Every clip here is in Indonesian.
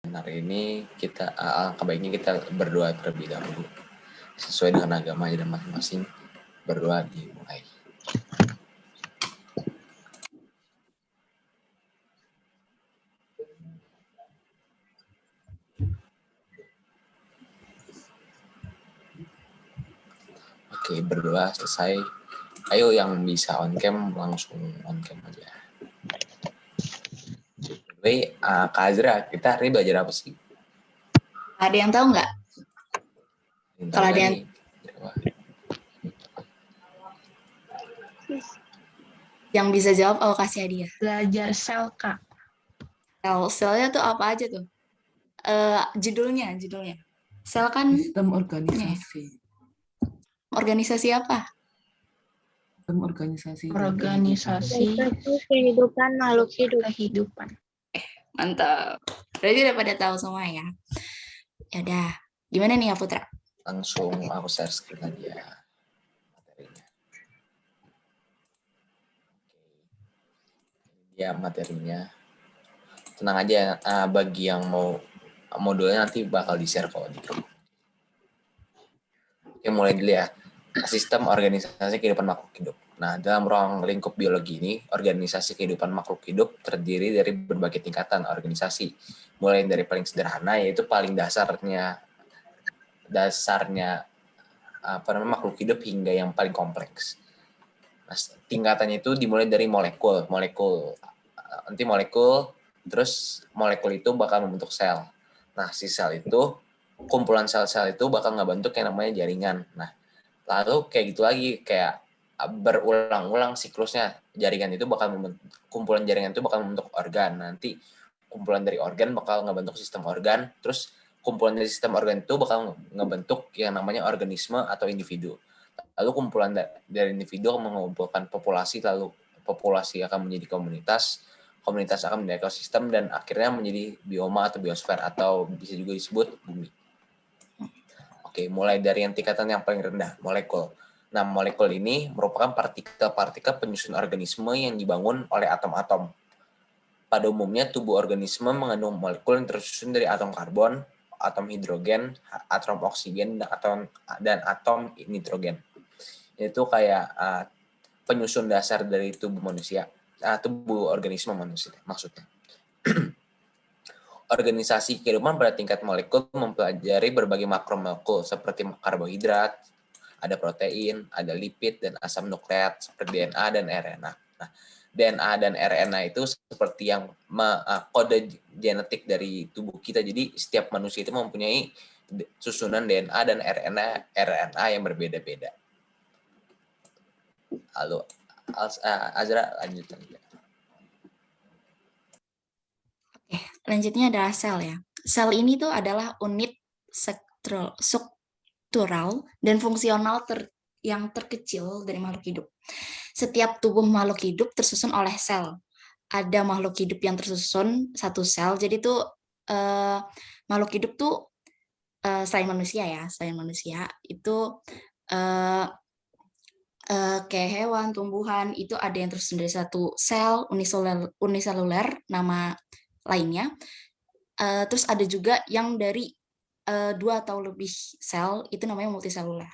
Hari ini kita alangkah baiknya kita berdoa terlebih dahulu sesuai dengan agama dan masing-masing. Berdoa dimulai. Oke, berdoa selesai. Ayo yang bisa on cam langsung on cam aja. Jadi Kak Azra, kita hari ini belajar apa sih? Ada yang tahu nggak? Kalau ada yang bisa jawab, aku kasih hadiah. Belajar sel, Kak. Selnya tuh apa aja tuh? Judulnya. Sel kan Sistem organisasi. Organisasi apa? Sistem organisasi. Kehidupan makhluk hidup. Mantap. Berarti udah pada tahu semua ya. Ya udah. Gimana nih ya Putra? Langsung aku share screen aja materinya. Ya materinya. Tenang aja, bagi yang mau modulnya nanti bakal di-share kok di grup. Oke, mulai dulu ya. Sistem organisasi kehidupan makhluk hidup. Nah, dalam ruang lingkup biologi ini, organisasi kehidupan makhluk hidup terdiri dari berbagai tingkatan organisasi. Mulai dari paling sederhana, yaitu paling dasarnya makhluk hidup hingga yang paling kompleks. Nah, tingkatannya itu dimulai dari molekul. Nanti molekul, terus molekul itu bakal membentuk sel. Nah, si sel itu, kumpulan sel-sel itu bakal ngebentuk yang namanya jaringan. Nah, lalu kayak gitu lagi, kayak berulang-ulang siklusnya. Kumpulan jaringan itu bakal membentuk organ. Nanti kumpulan dari organ bakal ngebentuk sistem organ, terus kumpulan dari sistem organ itu bakal ngebentuk yang namanya organisme atau individu. Lalu kumpulan dari individu mengumpulkan populasi, lalu populasi akan menjadi komunitas akan menjadi ekosistem, dan akhirnya menjadi bioma atau biosfer, atau bisa juga disebut bumi. Oke, mulai dari yang tingkatan yang paling rendah, molekul. Nah, molekul ini merupakan partikel-partikel penyusun organisme yang dibangun oleh atom-atom. Pada umumnya, tubuh organisme mengandung molekul yang tersusun dari atom karbon, atom hidrogen, atom oksigen, dan atom nitrogen. Itu kayak penyusun dasar dari tubuh manusia, tubuh organisme manusia maksudnya. Organisasi kehidupan pada tingkat molekul mempelajari berbagai makromolekul seperti karbohidrat, ada protein, ada lipid, dan asam nukleat seperti DNA dan RNA. Nah, DNA dan RNA itu seperti yang kode genetik dari tubuh kita. Jadi setiap manusia itu mempunyai susunan DNA dan RNA yang berbeda-beda. Lalu Azra lanjut aja. Oke, lanjutnya adalah sel ya. Sel ini tuh adalah unit struktural dan fungsional yang terkecil dari makhluk hidup. Setiap tubuh makhluk hidup tersusun oleh sel. Ada makhluk hidup yang tersusun satu sel. Jadi tuh makhluk hidup tuh selain manusia itu kayak hewan, tumbuhan, itu ada yang tersusun dari satu sel uniseluler, nama lainnya. Terus ada juga yang dari 2 atau lebih sel, itu namanya multiseluler.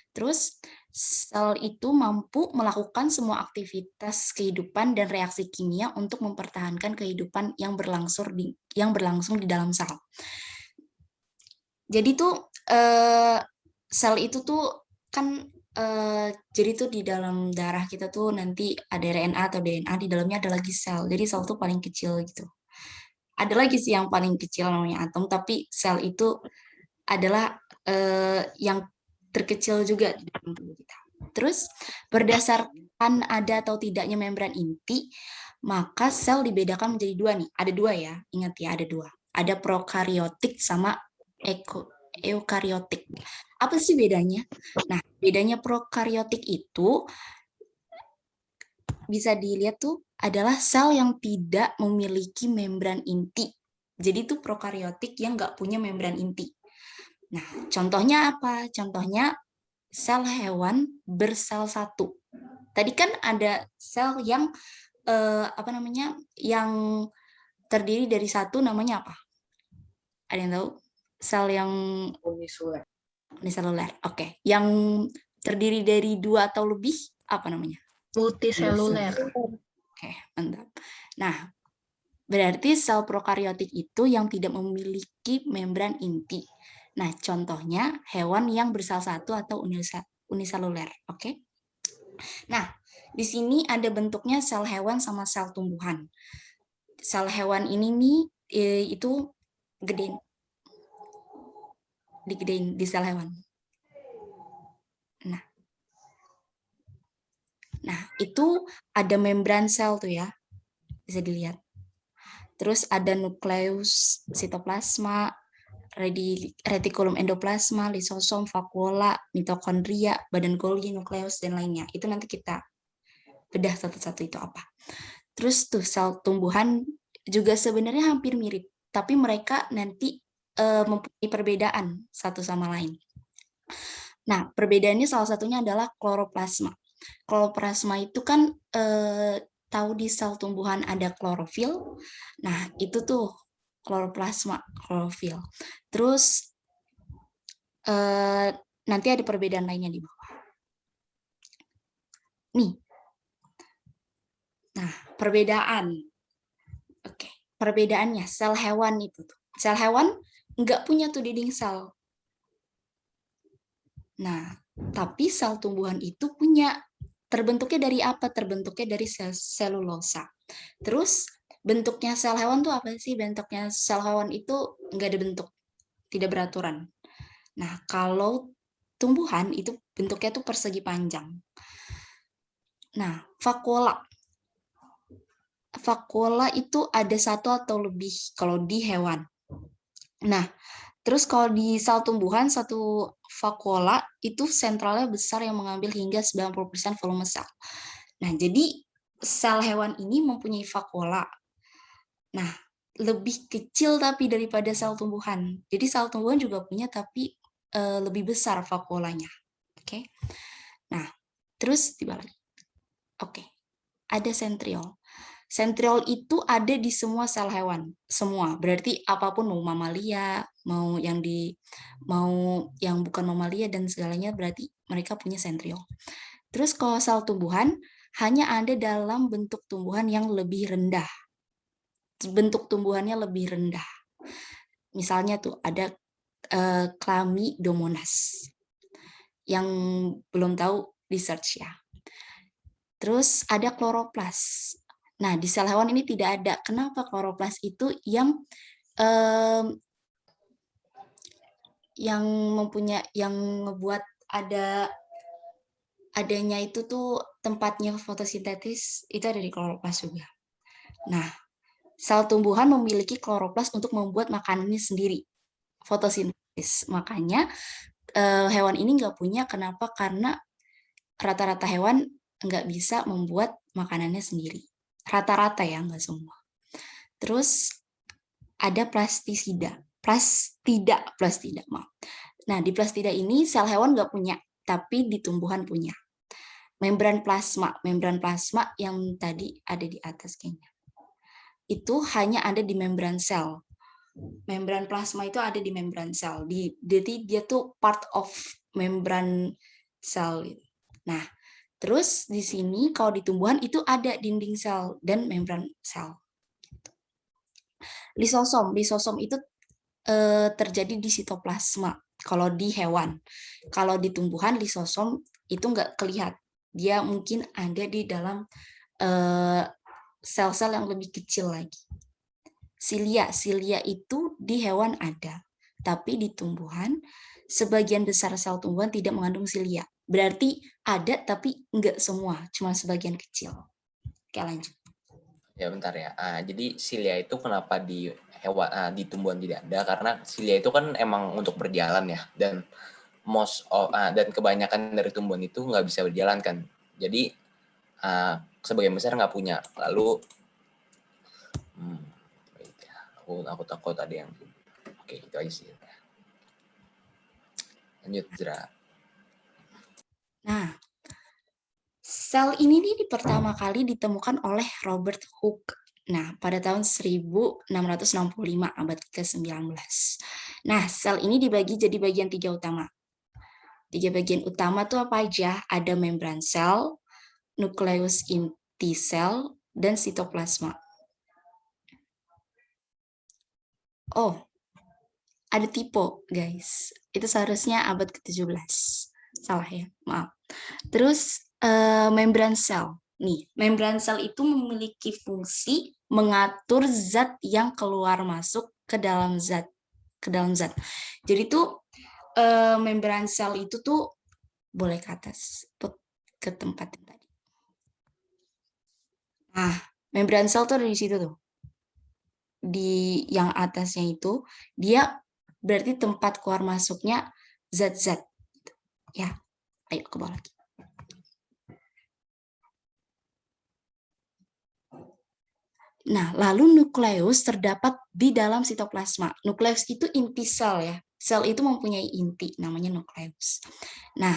Terus sel itu mampu melakukan semua aktivitas kehidupan dan reaksi kimia untuk mempertahankan kehidupan yang berlangsung di dalam sel. Jadi tuh sel itu tuh kan jadi tuh di dalam darah kita tuh nanti ada RNA atau DNA, di dalamnya ada lagi sel. Jadi sel tuh paling kecil gitu. Ada lagi sih yang paling kecil namanya atom, tapi sel itu adalah yang terkecil juga di dalam tubuh kita. Terus berdasarkan ada atau tidaknya membran inti, maka sel dibedakan menjadi 2 nih. Ada 2 ya, ingat ya, ada 2. Ada prokariotik sama eukariotik. Apa sih bedanya? Nah, bedanya prokariotik itu bisa dilihat tuh adalah sel yang tidak memiliki membran inti. Jadi itu prokariotik yang nggak punya membran inti. Nah, contohnya apa? Contohnya sel hewan bersel satu. Tadi kan ada sel yang yang terdiri dari satu, namanya apa? Ada yang tahu? Sel yang Uniseluler. uniseluler. Oke. Yang terdiri dari 2 atau lebih apa namanya? Multiseluler. Oke, mantap. Nah, berarti sel prokariotik itu yang tidak memiliki membran inti. Nah, contohnya hewan yang bersel satu atau uniseluler. Oke. Nah, di sini ada bentuknya sel hewan sama sel tumbuhan. Sel hewan ini nih itu gede, digedein di sel hewan. Nah, itu ada membran sel tuh ya, bisa dilihat. Terus ada nukleus, sitoplasma, retikulum endoplasma, lisosom, vakuola, mitokondria, badan Golgi, nukleus, dan lainnya. Itu nanti kita bedah satu-satu itu apa. Terus tuh sel tumbuhan juga sebenarnya hampir mirip, tapi mereka nanti mempunyai perbedaan satu sama lain. Nah, perbedaannya salah satunya adalah kloroplasma. Kloroplasma itu kan tahu di sel tumbuhan ada klorofil. Nah, itu tuh kloroplasma, klorofil. Terus nanti ada perbedaan lainnya di bawah. Nih. Nah, perbedaan. Oke, perbedaannya sel hewan itu tuh. Sel hewan nggak punya tuh dinding sel. Nah, tapi sel tumbuhan itu punya. Terbentuknya dari apa? Terbentuknya dari sel selulosa. Terus bentuknya sel hewan tuh apa sih? Bentuknya sel hewan itu nggak ada bentuk, tidak beraturan. Nah, kalau tumbuhan itu bentuknya tuh persegi panjang. Nah, vakuola. Vakuola itu ada satu atau lebih kalau di hewan. Nah, terus kalau di sel tumbuhan, satu vakuola itu sentralnya besar yang mengambil hingga 90% volume sel. Nah, jadi sel hewan ini mempunyai vakuola. Nah, lebih kecil tapi daripada sel tumbuhan. Jadi sel tumbuhan juga punya tapi lebih besar vakuolanya. Oke. Nah, terus dibalik. Oke. Ada sentriol. Sentriol itu ada di semua sel hewan, semua. Berarti apapun mau mamalia, mau yang bukan mamalia dan segalanya berarti mereka punya sentriol. Terus kalau sel tumbuhan hanya ada dalam bentuk tumbuhan yang lebih rendah. Bentuk tumbuhannya lebih rendah. Misalnya tuh ada Chlamydomonas. Yang belum tahu di search ya. Terus ada kloroplas. Nah, di sel hewan ini tidak ada. Kenapa? Kloroplas itu yang ngebuat adanya itu tuh tempatnya fotosintesis itu ada di kloroplas juga. Nah, sel tumbuhan memiliki kloroplas untuk membuat makanannya sendiri, fotosintesis. Makanya hewan ini nggak punya. Kenapa? Karena rata-rata hewan nggak bisa membuat makanannya sendiri. Rata-rata ya, nggak semua. Terus ada plastida, maaf. Nah, di plastida ini sel hewan nggak punya, tapi di tumbuhan punya. Membran plasma yang tadi ada di atas kayaknya. Itu hanya ada di membran sel. Membran plasma itu ada di membran sel. Jadi dia tuh part of membran sel. Nah, terus di sini kalau di tumbuhan itu ada dinding sel dan membran sel. Lisosom itu terjadi di sitoplasma kalau di hewan. Kalau di tumbuhan lisosom itu nggak kelihatan. Dia mungkin ada di dalam sel-sel yang lebih kecil lagi. Silia itu di hewan ada, tapi di tumbuhan sebagian besar sel tumbuhan tidak mengandung silia. Berarti ada tapi nggak semua, cuma sebagian kecil. Oke, lanjut. Ya bentar ya. Jadi silia itu kenapa di hewan di tumbuhan tidak ada? Karena silia itu kan emang untuk berjalan ya, dan dan kebanyakan dari tumbuhan itu nggak bisa berjalan kan. Jadi sebagian besar nggak punya. Lalu aku takut ada yang oke itu aja sih. Lanjut, Zra. Nah, sel ini nih pertama kali ditemukan oleh Robert Hooke. Nah, pada tahun 1665, abad ke-19. Nah, sel ini dibagi jadi bagian 3 utama. 3 bagian utama tuh apa aja? Ada membran sel, nukleus inti sel, dan sitoplasma. Oh, ada tipe, guys. Itu seharusnya abad ke-17. Salah ya, maaf. Terus membran sel. Nih, membran sel itu memiliki fungsi mengatur zat yang keluar masuk ke dalam zat. Jadi tuh membran sel itu tuh boleh ke atas, ke tempat yang tadi. Nah, membran sel tuh ada di situ tuh. Di yang atasnya itu dia berarti tempat keluar masuknya zat-zat. Ya, ayo ke bawah lagi. Nah, lalu nukleus terdapat di dalam sitoplasma. Nukleus itu inti sel ya. Sel itu mempunyai inti, namanya nukleus. Nah,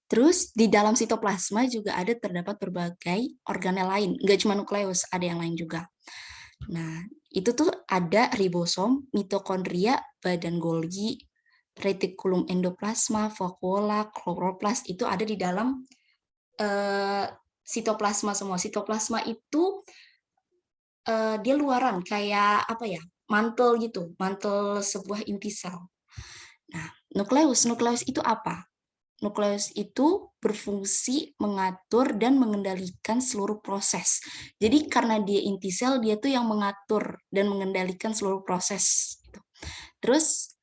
terus di dalam sitoplasma juga ada terdapat berbagai organel lain. Nggak cuma nukleus, ada yang lain juga. Nah, itu tuh ada ribosom, mitokondria, badan Golgi, retikulum endoplasma, vakuola, kloroplast, itu ada di dalam sitoplasma semua. Sitoplasma itu dia luaran kayak apa ya, mantel gitu, mantel sebuah inti sel. Nah, nukleus itu apa? Nukleus itu berfungsi mengatur dan mengendalikan seluruh proses. Jadi karena dia inti sel, dia tuh yang mengatur dan mengendalikan seluruh proses. Terus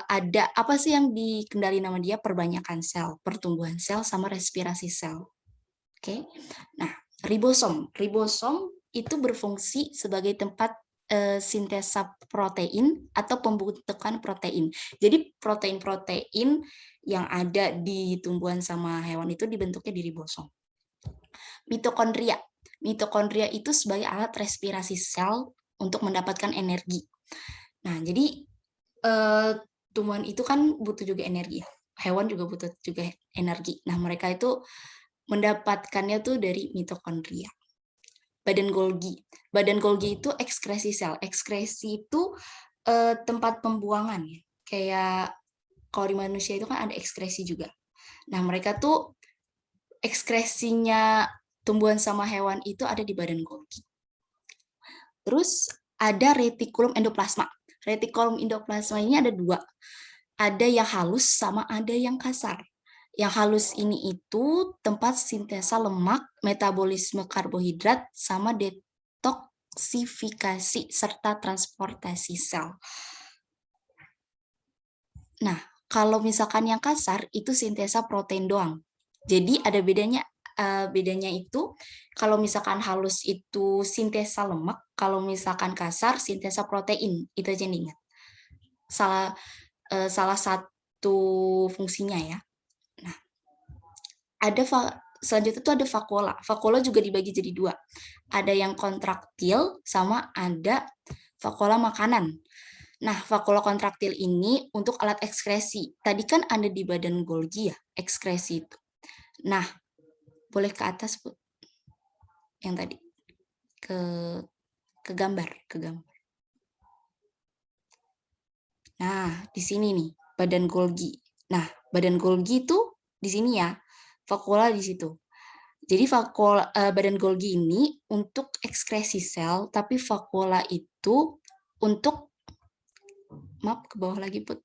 ada apa sih yang dikendali nama dia? Perbanyakan sel, pertumbuhan sel, sama respirasi sel. Oke. Nah, ribosom itu berfungsi sebagai tempat sintesa protein atau pembentukan protein. Jadi protein-protein yang ada di tumbuhan sama hewan itu dibentuknya di ribosom. Mitokondria itu sebagai alat respirasi sel untuk mendapatkan energi. Nah, jadi tumbuhan itu kan butuh juga energi. Hewan juga butuh juga energi. Nah, mereka itu mendapatkannya tuh dari mitokondria. Badan Golgi itu ekskresi sel. Ekskresi itu tempat pembuangan ya. Kayak kalau di manusia itu kan ada ekskresi juga. Nah, mereka tuh ekskresinya tumbuhan sama hewan itu ada di badan Golgi. Terus ada retikulum endoplasma. Retikulum endoplasma ini ada 2. Ada yang halus sama ada yang kasar. Yang halus ini itu tempat sintesa lemak, metabolisme karbohidrat, sama detoksifikasi serta transportasi sel. Nah, kalau misalkan yang kasar itu sintesa protein doang. Jadi ada bedanya. Bedanya itu kalau misalkan halus itu sintesa lemak, kalau misalkan kasar sintesa protein. Itu aja nih ingat. Salah satu fungsinya ya. Nah, selanjutnya itu ada vakuola. Vakuola juga dibagi jadi 2. Ada yang kontraktil sama ada vakuola makanan. Nah, vakuola kontraktil ini untuk alat ekskresi. Tadi kan ada di badan Golgi ya, ekskresi itu. Nah, boleh ke atas, Bu. Yang tadi. Ke gambar. Nah, di sini nih, badan Golgi. Nah, badan Golgi itu di sini ya, vakuola di situ. Jadi badan Golgi ini untuk ekskresi sel, tapi vakuola itu untuk, maaf ke bawah lagi, Put.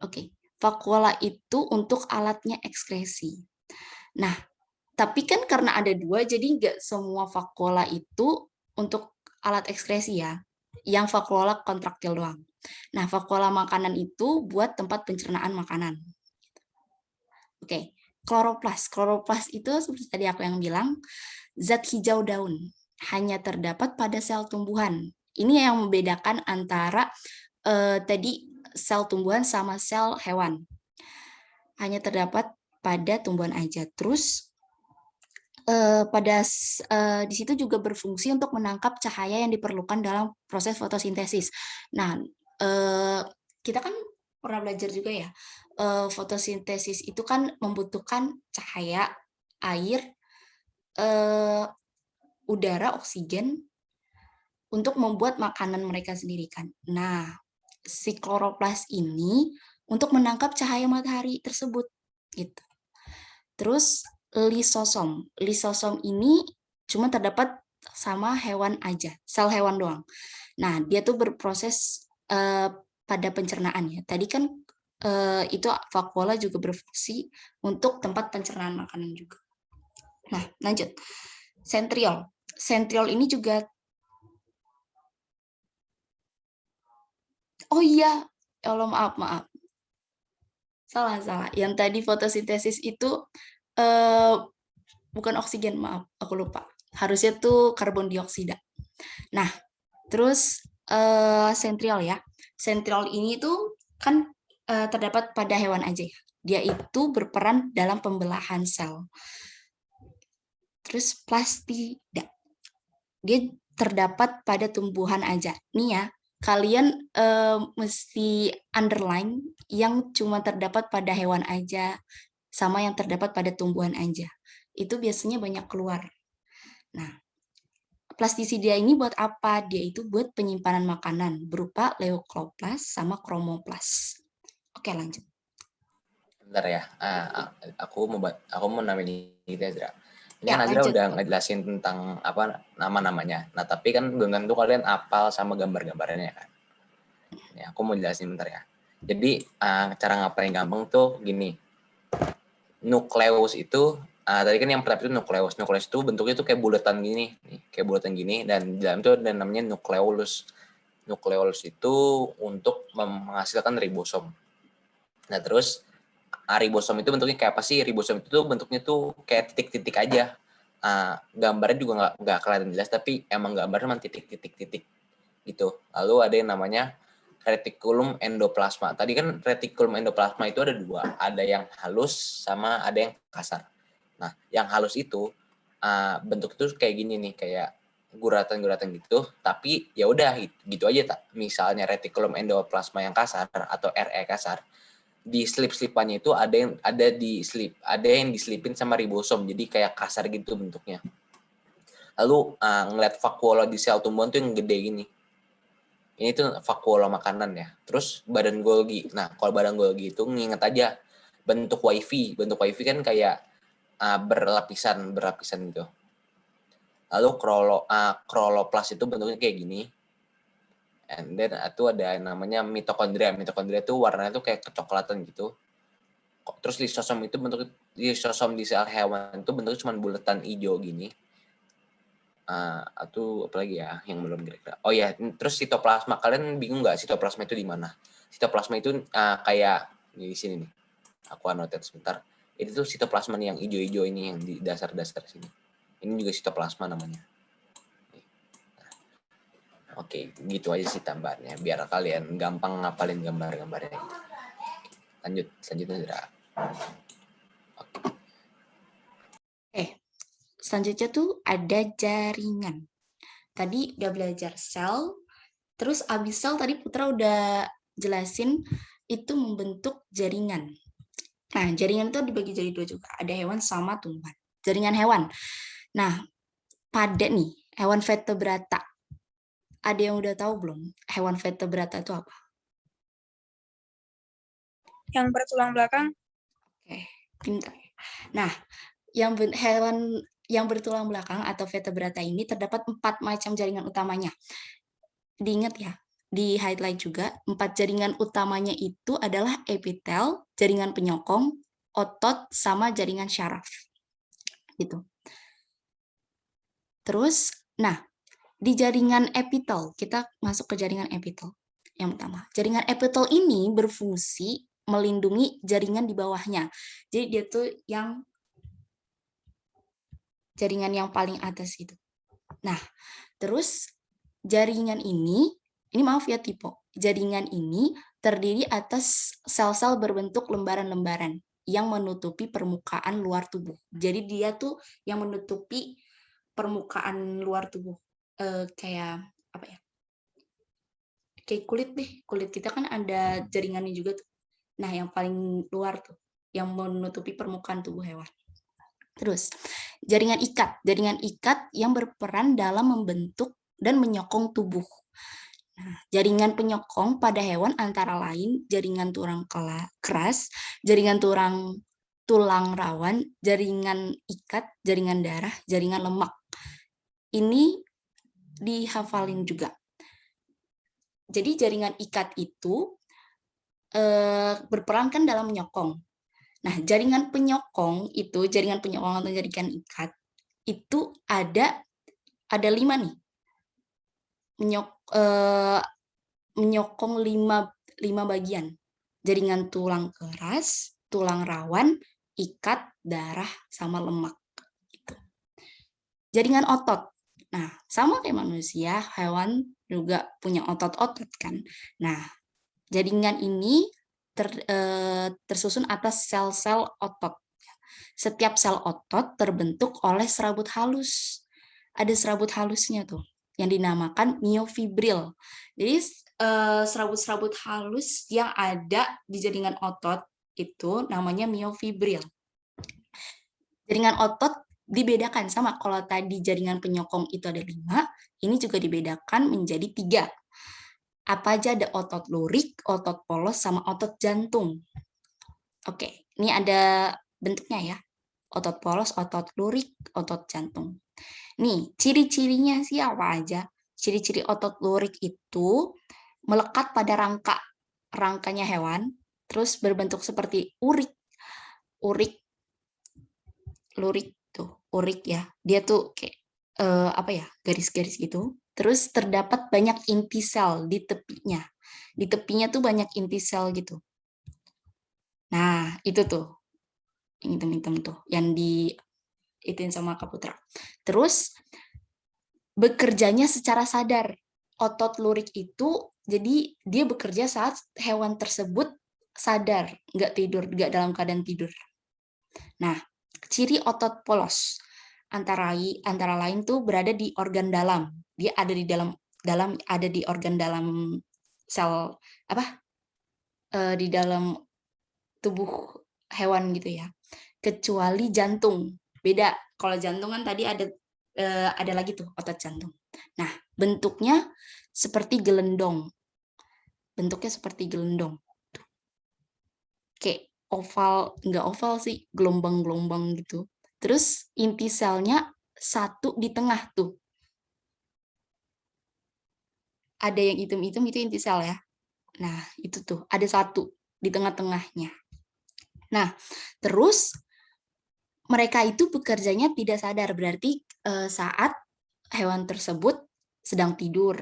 Oke, vakuola itu untuk alatnya ekskresi. Nah, tapi kan karena ada 2, jadi nggak semua vakuola itu untuk alat ekskresi ya. Yang vakuola kontraktil doang. Nah, vakuola makanan itu buat tempat pencernaan makanan. Oke, kloroplast. Kloroplast itu seperti tadi aku yang bilang, zat hijau daun. Hanya terdapat pada sel tumbuhan. Ini yang membedakan antara tadi sel tumbuhan sama sel hewan. Hanya terdapat pada tumbuhan aja. Terus di situ juga berfungsi untuk menangkap cahaya yang diperlukan dalam proses fotosintesis. Nah, kita kan pernah belajar juga ya, fotosintesis itu kan membutuhkan cahaya, air, eh, udara, oksigen untuk membuat makanan mereka sendiri kan. Nah, si kloroplas ini untuk menangkap cahaya matahari tersebut gitu. Terus lisosom. Lisosom ini cuma terdapat sama hewan aja, sel hewan doang. Nah, dia tuh berproses pada pencernaan ya. Tadi kan itu vakuola juga berfungsi untuk tempat pencernaan makanan juga. Nah, lanjut. Sentriol. Sentriol ini juga oh iya, ya Allah maaf. Salah. Yang tadi fotosintesis itu bukan oksigen, maaf, aku lupa. Harusnya tuh karbon dioksida. Nah, terus sentriol ya. Sentriol ini tuh kan terdapat pada hewan aja ya. Dia itu berperan dalam pembelahan sel. Terus plastida. Dia terdapat pada tumbuhan aja. Nih ya, kalian mesti underline yang cuma terdapat pada hewan aja sama yang terdapat pada tumbuhan aja. Itu biasanya banyak keluar. Nah, plastisida ini buat apa? Dia itu buat penyimpanan makanan berupa leukoplast sama kromoplas. Oke, lanjut. Bentar ya. Aku mau namain ini Azra. Ini Ya, kan Azra lanjut. udah ngejelasin tentang apa nama-namanya. Nah, tapi kan belum tentu kalian hafal sama gambar-gambarnya kan. Ya, aku mau jelasin bentar ya. Jadi, cara ngapalin gampang tuh gini. Nukleus itu tadi kan yang pertama itu nukleus. Nukleus itu bentuknya tuh kayak bulatan gini, nih, kayak bulatan gini, dan di dalam itu ada namanya nukleolus. Nukleolus itu untuk menghasilkan ribosom. Nah, terus ribosom itu bentuknya kayak apa sih? Ribosom itu tuh bentuknya tuh kayak titik-titik aja. Gambarnya juga nggak kelihatan jelas, tapi emang gambarnya cuma titik-titik-titik gitu. Lalu ada yang namanya retikulum endoplasma. Tadi kan retikulum endoplasma itu ada dua, ada yang halus sama ada yang kasar. Nah, yang halus itu bentuk itu kayak gini nih, kayak guratan-guratan gitu, tapi ya udah gitu aja tak. Misalnya retikulum endoplasma yang kasar atau RE kasar, di slip-slipannya itu ada yang diselipin sama ribosom, jadi kayak kasar gitu bentuknya. Lalu ngeliat vakuola di sel tumbuhan tuh yang gede gini. Ini tuh vakuola makanan ya. Terus badan Golgi. Nah, kalau badan Golgi itu nginget aja bentuk wifi. Bentuk wifi kan kayak berlapisan gitu. Lalu kroloplas itu bentuknya kayak gini. And then itu ada namanya mitokondria. Mitokondria itu warnanya tuh kayak kecoklatan gitu. Terus lisosom itu lisosom di sel hewan itu bentuknya cuma bulatan hijau gini. Atau apa lagi ya yang belum kira-kira. Oh ya, terus sitoplasma. Kalian bingung nggak sitoplasma itu di mana? Sitoplasma itu kayak di sini nih. Aku anotet sebentar. Itu tuh sitoplasma nih yang hijau-hijau ini yang di dasar-dasar sini. Ini juga sitoplasma namanya. Oke, gitu aja sih tambahannya. Biar kalian gampang ngapalin gambar-gambarnya. Lanjut, selanjutnya Zara. Selanjutnya tuh ada jaringan. Tadi udah belajar sel, terus abis sel tadi Putra udah jelasin itu membentuk jaringan. Nah, jaringan itu dibagi jadi dua juga. Ada hewan sama tumbuhan. Jaringan hewan. Nah, pada nih, hewan vertebrata. Ada yang udah tahu belum? Hewan vertebrata itu apa? Yang bertulang belakang. Oke, pintar. Nah, hewan yang bertulang belakang atau vertebrata ini terdapat 4 macam jaringan utamanya. Diingat ya, di highlight juga, 4 jaringan utamanya itu adalah epitel, jaringan penyokong, otot, sama jaringan syaraf. Gitu. Terus, nah, di jaringan epitel, kita masuk ke jaringan epitel. Yang pertama, jaringan epitel ini berfungsi melindungi jaringan di bawahnya. Jadi dia tuh yang jaringan yang paling atas itu. Nah, terus jaringan ini maaf ya Tipo, jaringan ini terdiri atas sel-sel berbentuk lembaran-lembaran yang menutupi permukaan luar tubuh. Jadi dia tuh yang menutupi permukaan luar tubuh. Kayak apa ya? Kayak kulit deh. Kulit kita kan ada jaringannya juga tuh. Nah, yang paling luar tuh yang menutupi permukaan tubuh hewan. Terus, jaringan ikat. Jaringan ikat yang berperan dalam membentuk dan menyokong tubuh. Nah, jaringan penyokong pada hewan antara lain jaringan tulang keras, jaringan tulang rawan, jaringan ikat, jaringan darah, jaringan lemak. Ini dihafalin juga. Jadi jaringan ikat itu berperan kan dalam menyokong. Nah, jaringan penyokong atau jaringan ikat itu ada 5 nih. Menyokong 5 bagian. Jaringan tulang keras, tulang rawan, ikat, darah, sama lemak. Gitu. Jaringan otot. Nah, sama kayak manusia, hewan juga punya otot-otot kan. Nah, jaringan ini tersusun atas sel-sel otot. Setiap sel otot terbentuk oleh serabut halus. Ada serabut halusnya tuh, yang dinamakan miofibril. Jadi serabut-serabut halus yang ada di jaringan otot itu namanya miofibril. Jaringan otot dibedakan sama kalau tadi jaringan penyokong itu ada 5, ini juga dibedakan menjadi 3. Apa aja? Ada otot lurik, otot polos, sama otot jantung. Oke, ini ada bentuknya ya. Otot polos, otot lurik, otot jantung. Nih, ciri-cirinya sih apa aja? Ciri-ciri otot lurik itu melekat pada rangkanya hewan, terus berbentuk seperti urik, lurik tuh, urik ya. Dia tuh kayak garis-garis gitu. Terus terdapat banyak inti sel di tepinya. Di tepinya tuh banyak inti sel gitu. Nah, itu tuh. Yang hitam-hitam tuh, yang ituin sama Kak Putra. Terus bekerjanya secara sadar. Otot lurik itu jadi dia bekerja saat hewan tersebut sadar, nggak dalam keadaan tidur. Nah, ciri otot polos antara lain tuh berada di organ dalam. Dia ada di ada di organ dalam sel di dalam tubuh hewan gitu ya. Kecuali jantung. Beda. Kalau jantung kan tadi ada lagi tuh otot jantung. Nah, bentuknya seperti gelendong. Kayak oval, enggak oval sih, gelombang-gelombang gitu. Terus inti selnya 1 di tengah tuh. Ada yang hitam-hitam itu inti sel ya. Nah, itu tuh, ada 1 di tengah-tengahnya. Nah, terus mereka itu bekerjanya tidak sadar, berarti saat hewan tersebut sedang tidur.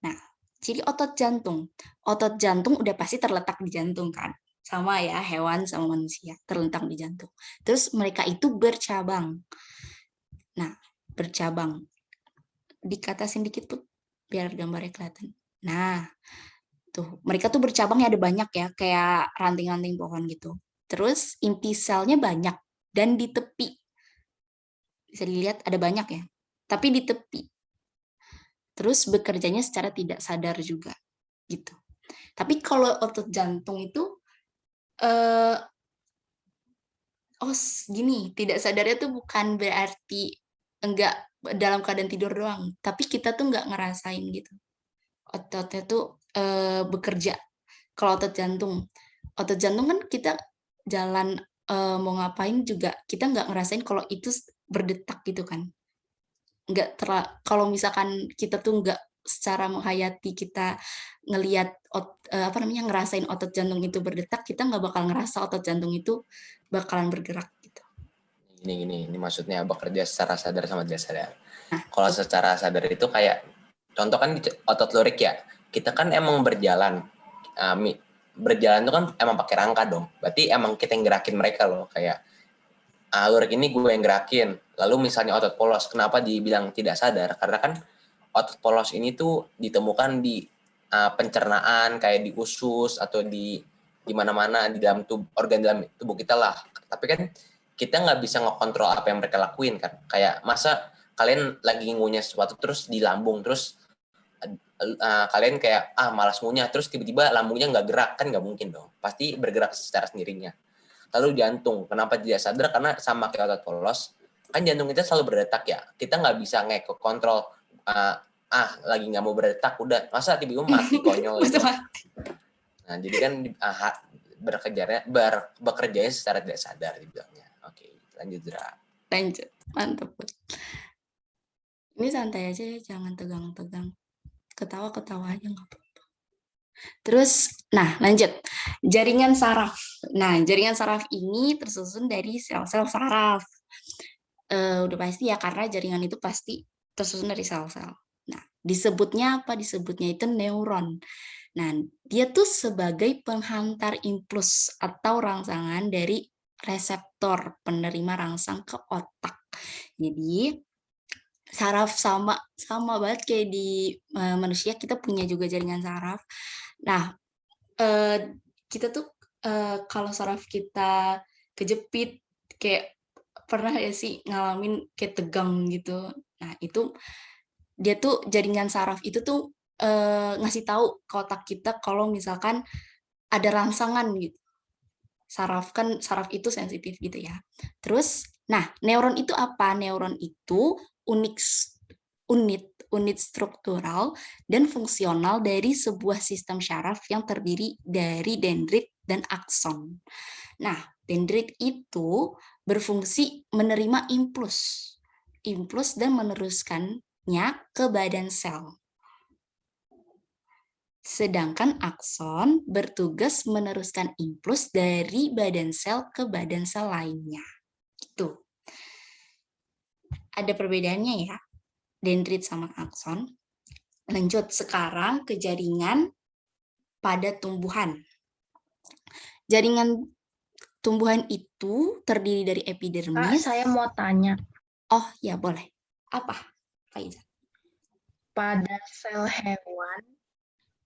Nah, ciri otot jantung. Otot jantung udah pasti terletak di jantung kan. Sama ya, hewan sama manusia terletak di jantung. Terus mereka itu bercabang. Nah, bercabang. Dikatasin dikit tuh biar gambarnya kelihatan. Nah, tuh mereka tuh bercabangnya ada banyak ya, kayak ranting-ranting pohon gitu. Terus inti selnya banyak dan di tepi. Bisa dilihat ada banyak ya, tapi di tepi. Terus bekerjanya secara tidak sadar juga gitu. Tapi kalau otot jantung itu gini, tidak sadarnya tuh bukan berarti enggak dalam keadaan tidur doang, tapi kita tuh enggak ngerasain gitu. Ototnya tuh bekerja. Kalau otot jantung kan kita jalan mau ngapain juga kita nggak ngerasain kalau itu berdetak gitu kan. Kalau misalkan kita tuh nggak secara menghayati kita ngelihat ngerasain otot jantung itu berdetak, kita nggak bakal ngerasa otot jantung itu bakalan bergerak gitu. Ini maksudnya bekerja secara sadar sama tidak sadar. Nah, kalau secara sadar itu kayak contoh kan otot lurik ya, kita kan emang berjalan itu kan emang pakai rangka dong, berarti emang kita yang gerakin mereka loh, kayak lurik ini gue yang gerakin. Lalu misalnya otot polos, kenapa dibilang tidak sadar? Karena kan otot polos ini tuh ditemukan di pencernaan, kayak di usus atau di mana-mana di dalam organ dalam tubuh kita lah. Tapi kan kita nggak bisa ngekontrol apa yang mereka lakuin kan. Kayak masa kalian lagi ngunyah sesuatu terus di lambung, terus kalian kayak malas ngunyah, terus tiba-tiba lambungnya nggak gerak, kan nggak mungkin dong. Pasti bergerak secara sendirinya. lalu jantung. Kenapa tidak sadar? Karena sama kayak otot polos, kan jantung kita selalu berdetak ya. Kita nggak bisa kontrol, lagi nggak mau berdetak, udah masa tiba-tiba mati konyol gitu. Nah, jadi kan bekerjanya secara tidak sadar dibilangnya. Oke, lanjut Zra. Lanjut, mantap. Ini santai aja ya, jangan tegang-tegang. Ketawa-ketawa aja nggak apa-apa. Terus, nah lanjut. Jaringan saraf. Nah, jaringan saraf ini tersusun dari sel-sel saraf. Udah pasti ya, karena jaringan itu pasti tersusun dari sel-sel. Nah, disebutnya apa? Disebutnya itu neuron. Nah, dia tuh sebagai penghantar impuls atau rangsangan dari reseptor penerima rangsang ke otak. Jadi, saraf sama banget kayak di manusia, kita punya juga jaringan saraf. Nah, kita tuh kalau saraf kita kejepit, kayak pernah ya sih ngalamin kayak tegang gitu. Nah, itu dia tuh jaringan saraf itu tuh ngasih tahu ke otak kita kalau misalkan ada rangsangan gitu. Saraf itu sensitif gitu ya. Terus, nah neuron itu apa? Neuron itu unit struktural dan fungsional dari sebuah sistem syaraf yang terdiri dari dendrit dan akson. Nah, dendrit itu berfungsi menerima impuls dan meneruskannya ke badan sel. Sedangkan akson bertugas meneruskan impuls dari badan sel ke badan sel lainnya. Itu. Ada perbedaannya ya, dendrit sama akson. Lanjut sekarang ke jaringan pada tumbuhan. Jaringan tumbuhan itu terdiri dari Kak, epidermis. saya mau tanya. Oh ya boleh. Apa, Faiza? Pada sel hewan,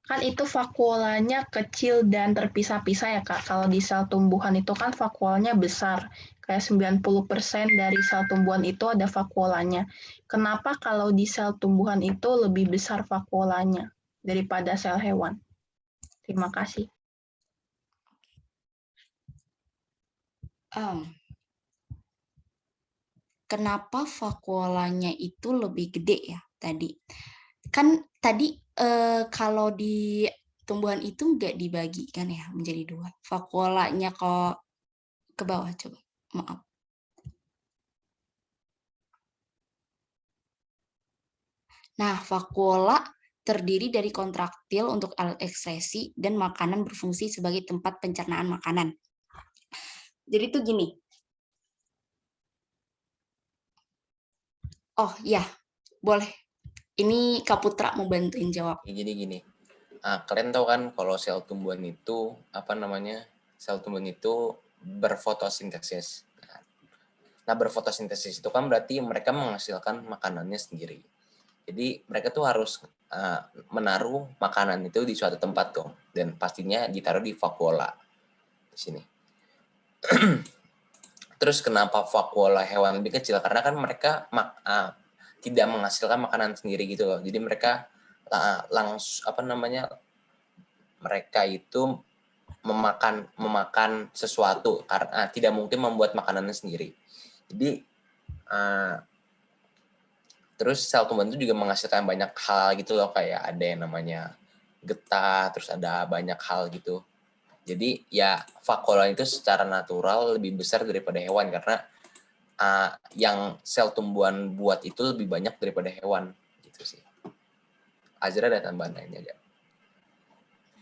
kan itu vakuolanya kecil dan terpisah-pisah ya Kak. Kalau di sel tumbuhan itu kan vakuolanya besar. Kayak 90% dari sel tumbuhan itu ada vakuolanya. Kenapa kalau di sel tumbuhan itu lebih besar vakuolanya daripada sel hewan? Terima kasih. Kenapa vakuolanya itu lebih gede ya tadi? Kan tadi kalau di tumbuhan itu nggak dibagikan ya menjadi dua. Vakuolanya kok ke bawah coba. Maaf. Nah, vakuola terdiri dari kontraktil untuk alat ekskresi dan makanan berfungsi sebagai tempat pencernaan makanan. Jadi tuh gini. Oh ya, boleh. Ini Kak Putra mau bantuin jawab. Jadi gini, kalian tahu kan kalau sel tumbuhan itu sel tumbuhan itu berfotosintesis. Nah, berfotosintesis itu kan berarti mereka menghasilkan makanannya sendiri. Jadi mereka tuh harus menaruh makanan itu di suatu tempat dong, dan pastinya ditaruh di vakuola di sini. Terus kenapa vakuola hewan lebih kecil? Karena kan mereka tidak menghasilkan makanan sendiri gitu loh. Jadi mereka mereka itu memakan sesuatu karena tidak mungkin membuat makanannya sendiri. Jadi terus sel tumbuhan itu juga menghasilkan banyak hal gitu loh, kayak ada yang namanya getah, terus ada banyak hal gitu. Jadi ya vakuola itu secara natural lebih besar daripada hewan karena yang sel tumbuhan buat itu lebih banyak daripada hewan gitu sih. Azra ada tambahan lainnya gak?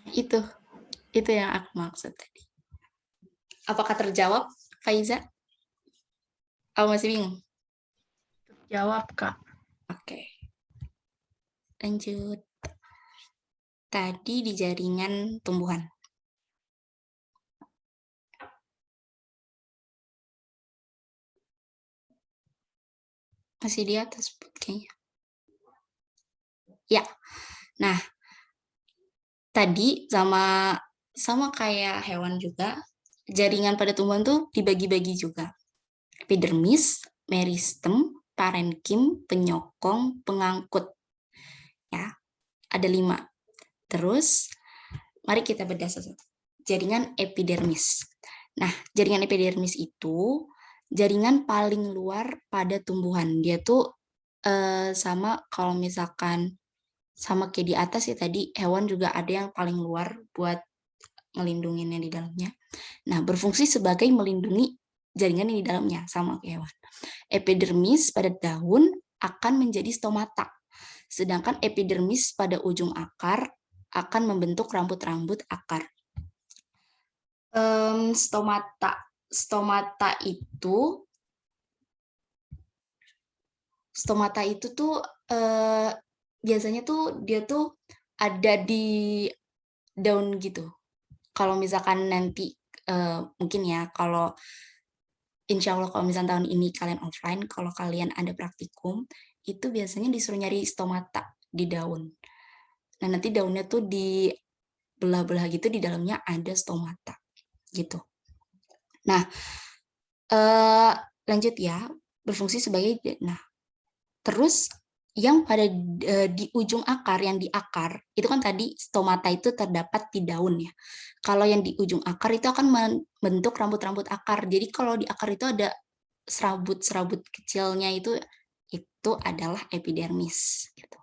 Itu yang aku maksud tadi. Apakah terjawab, Faiza? Aku masih bingung. Jawab Kak. Oke. Lanjut. Tadi di jaringan tumbuhan. Masih di atas kayaknya. Ya. Nah, tadi sama kayak hewan juga, jaringan pada tumbuhan tuh dibagi-bagi juga. Epidermis, meristem, parenkim, penyokong, pengangkut. Ya, ada 5. Terus, mari kita bedah satu. Jaringan epidermis. Nah, jaringan epidermis itu jaringan paling luar pada tumbuhan. Dia tuh sama kalau misalkan sama kayak di atas ya tadi, hewan juga ada yang paling luar buat ngelindunginnya di dalamnya. Nah, berfungsi sebagai melindungi jaringan yang di dalamnya, sama kayak hewan. Epidermis pada daun akan menjadi stomata, sedangkan epidermis pada ujung akar akan membentuk rambut-rambut akar. Stomata itu tuh biasanya tuh dia tuh ada di daun gitu. Kalau misalkan nanti mungkin ya, kalau insya Allah kalau misalnya tahun ini kalian offline, kalau kalian ada praktikum, itu biasanya disuruh nyari stomata di daun. Nah, nanti daunnya tuh di belah-belah gitu, di dalamnya ada stomata gitu. Nah, lanjut ya, berfungsi sebagai, nah, terus yang pada di ujung akar, yang di akar, itu kan tadi stomata itu terdapat di daun ya. Kalau yang di ujung akar itu akan membentuk rambut-rambut akar. Jadi kalau di akar itu ada serabut-serabut kecilnya itu adalah epidermis. Gitu.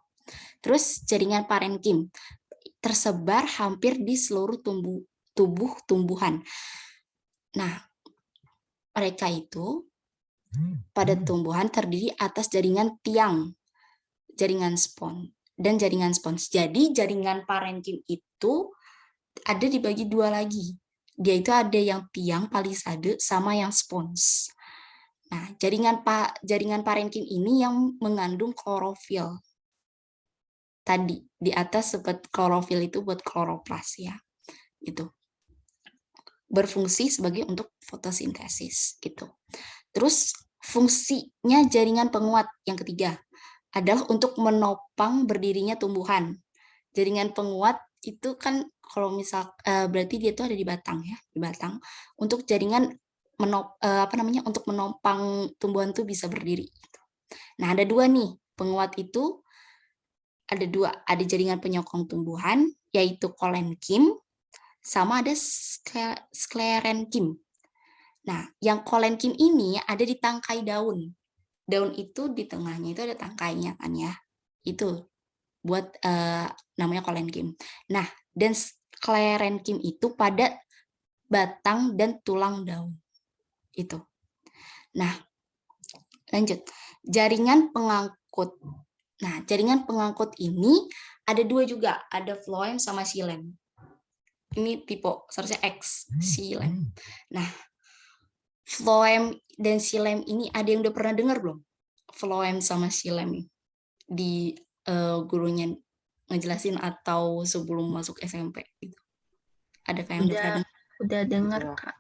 Terus jaringan parenkim tersebar hampir di seluruh tubuh tumbuhan. Nah, mereka itu pada tumbuhan terdiri atas jaringan tiang, jaringan spons. Jadi jaringan parenkim itu ada dibagi dua lagi. Dia itu ada yang tiang, palisade, sama yang spons. Nah, jaringan parenkim ini yang mengandung klorofil. Tadi di atas sebut klorofil itu buat kloroplas ya. Itu berfungsi sebagai untuk fotosintesis gitu. Terus fungsinya jaringan penguat yang ketiga adalah untuk menopang berdirinya tumbuhan. Jaringan penguat itu kan kalau misal berarti dia tuh ada di batang ya, di batang. Untuk jaringan untuk menopang tumbuhan tuh bisa berdiri. Gitu. Nah, ada dua nih penguat itu, ada dua, ada jaringan penyokong tumbuhan yaitu kolenkim sama ada sklerenkim. Nah, yang kolenkim ini ada di tangkai daun. Daun itu di tengahnya itu ada tangkainya kan ya. Itu buat namanya kolenkim. Nah, dan sklerenkim itu pada batang dan tulang daun. Itu. Nah, lanjut. Jaringan pengangkut. Nah, jaringan pengangkut ini ada dua juga, ada phloem sama xilem. Ini tipe seharusnya X, xilem. Nah, phloem dan xilem ini ada yang udah pernah dengar belum? Phloem sama xilem di gurunya ngejelasin atau sebelum masuk SMP gitu. Ada kayak yang udah pernah dengar? Udah dengar, Kak.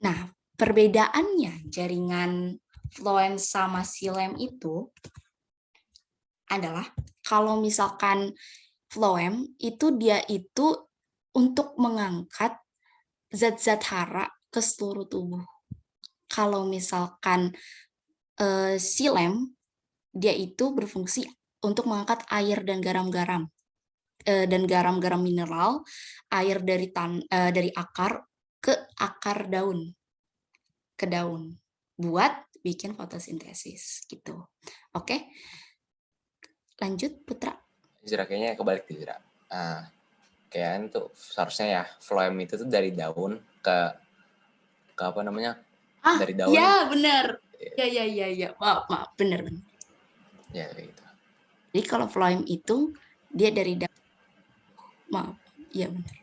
Nah, perbedaannya jaringan phloem sama xilem itu adalah kalau misalkan phloem itu dia itu untuk mengangkat zat-zat hara ke seluruh tubuh. Kalau misalkan xilem dia itu berfungsi untuk mengangkat air dan garam-garam mineral, air dari akar ke akar daun, ke daun buat bikin fotosintesis gitu. Oke, lanjut Putra. Zira kayaknya kebalik nih Zira. Kayaknya tuh seharusnya ya phloem itu tuh dari daun ke apa namanya? Dari daun. Ya benar. Ya. Maaf, benar. Ya gitu. Jadi kalau phloem itu dia dari daun. Maaf, iya benar.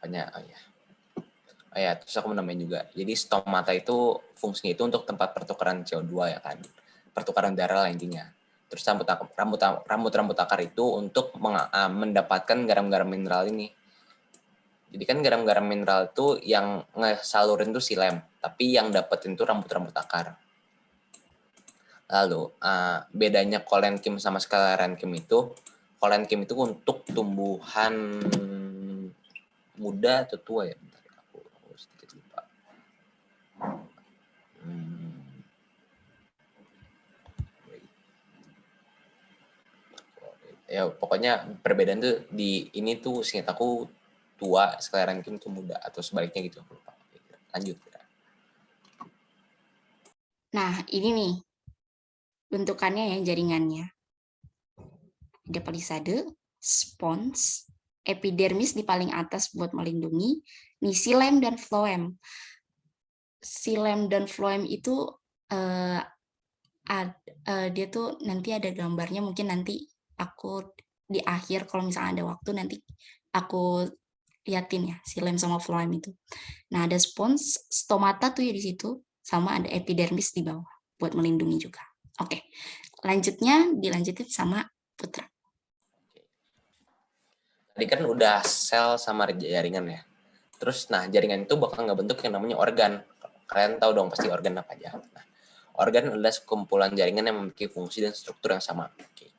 Banyak, terus aku menambahin juga. Jadi stomata itu fungsinya itu untuk tempat pertukaran CO2 ya kan. Pertukaran darah lah intinya. Terus rambut akar itu untuk mendapatkan garam-garam mineral ini. Jadi kan garam-garam mineral itu yang ngesalurin tuh xilem, tapi yang dapetin tuh rambut-rambut akar. Lalu bedanya kolenkim sama sklerenkim itu, kolenkim itu untuk tumbuhan muda atau tua ya? Bentar, aku sedikit lupa. Ya pokoknya perbedaan tuh di ini tuh seingat aku tua, sekarang itu tuh muda atau sebaliknya gitu, aku lupa. Lanjut. Nah, ini nih bentukannya ya, jaringannya. Ada palisade, spons, epidermis di paling atas buat melindungi, nih xilem dan phloem. Xilem dan phloem itu dia tuh nanti ada gambarnya, mungkin nanti aku di akhir kalau misalnya ada waktu nanti aku liatin ya xilem sama phloem itu. Nah, ada spons, stomata tuh ya di situ, sama ada epidermis di bawah buat melindungi juga. Oke, dilanjutin sama Putra. Tadi kan udah sel sama jaringan ya. Terus, nah jaringan itu bakal ngebentuk yang namanya organ. Kalian tahu dong pasti organ apa aja. Nah, organ adalah sekumpulan jaringan yang memiliki fungsi dan struktur yang sama. Oke.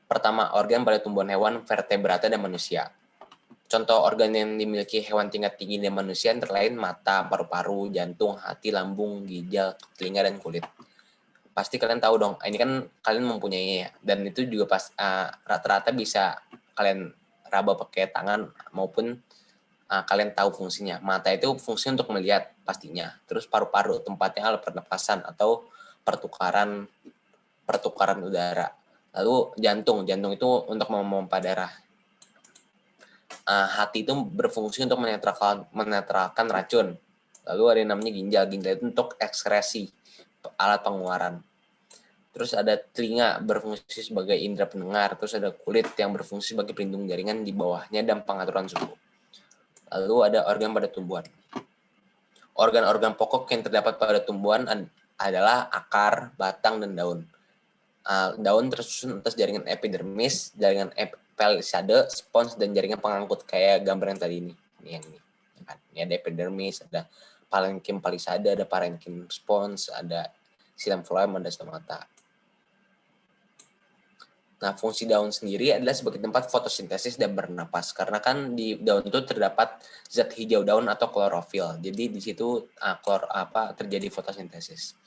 Pertama, organ pada tumbuhan hewan, vertebrata, dan manusia. Contoh organ yang dimiliki hewan tingkat tinggi dan manusia antara lain mata, paru-paru, jantung, hati, lambung, ginjal, telinga, dan kulit. Pasti kalian tahu dong, ini kan kalian mempunyainya, dan itu juga rata-rata bisa kalian raba pakai tangan maupun kalian tahu fungsinya. Mata itu fungsi untuk melihat pastinya. Terus paru-paru tempatnya alat pernapasan atau pertukaran udara. Lalu jantung itu untuk memompa darah. Hati itu berfungsi untuk menetralkan racun. Lalu ada yang namanya ginjal itu untuk ekskresi, alat pengeluaran. Terus ada telinga berfungsi sebagai indera pendengar. Terus ada kulit yang berfungsi sebagai pelindung jaringan di bawahnya dan pengaturan suhu. Lalu ada organ pada tumbuhan. Organ-organ pokok yang terdapat pada tumbuhan adalah akar, batang, dan daun. Daun tersusun atas jaringan epidermis, jaringan palisade, spons, dan jaringan pengangkut kayak gambar yang tadi ini. Ini ada epidermis, ada parenkim palisade, ada parenkim spons, ada xilem phloem, ada stomata. Nah, fungsi daun sendiri adalah sebagai tempat fotosintesis dan bernapas. Karena kan di daun itu terdapat zat hijau daun atau klorofil. Jadi di situ terjadi fotosintesis.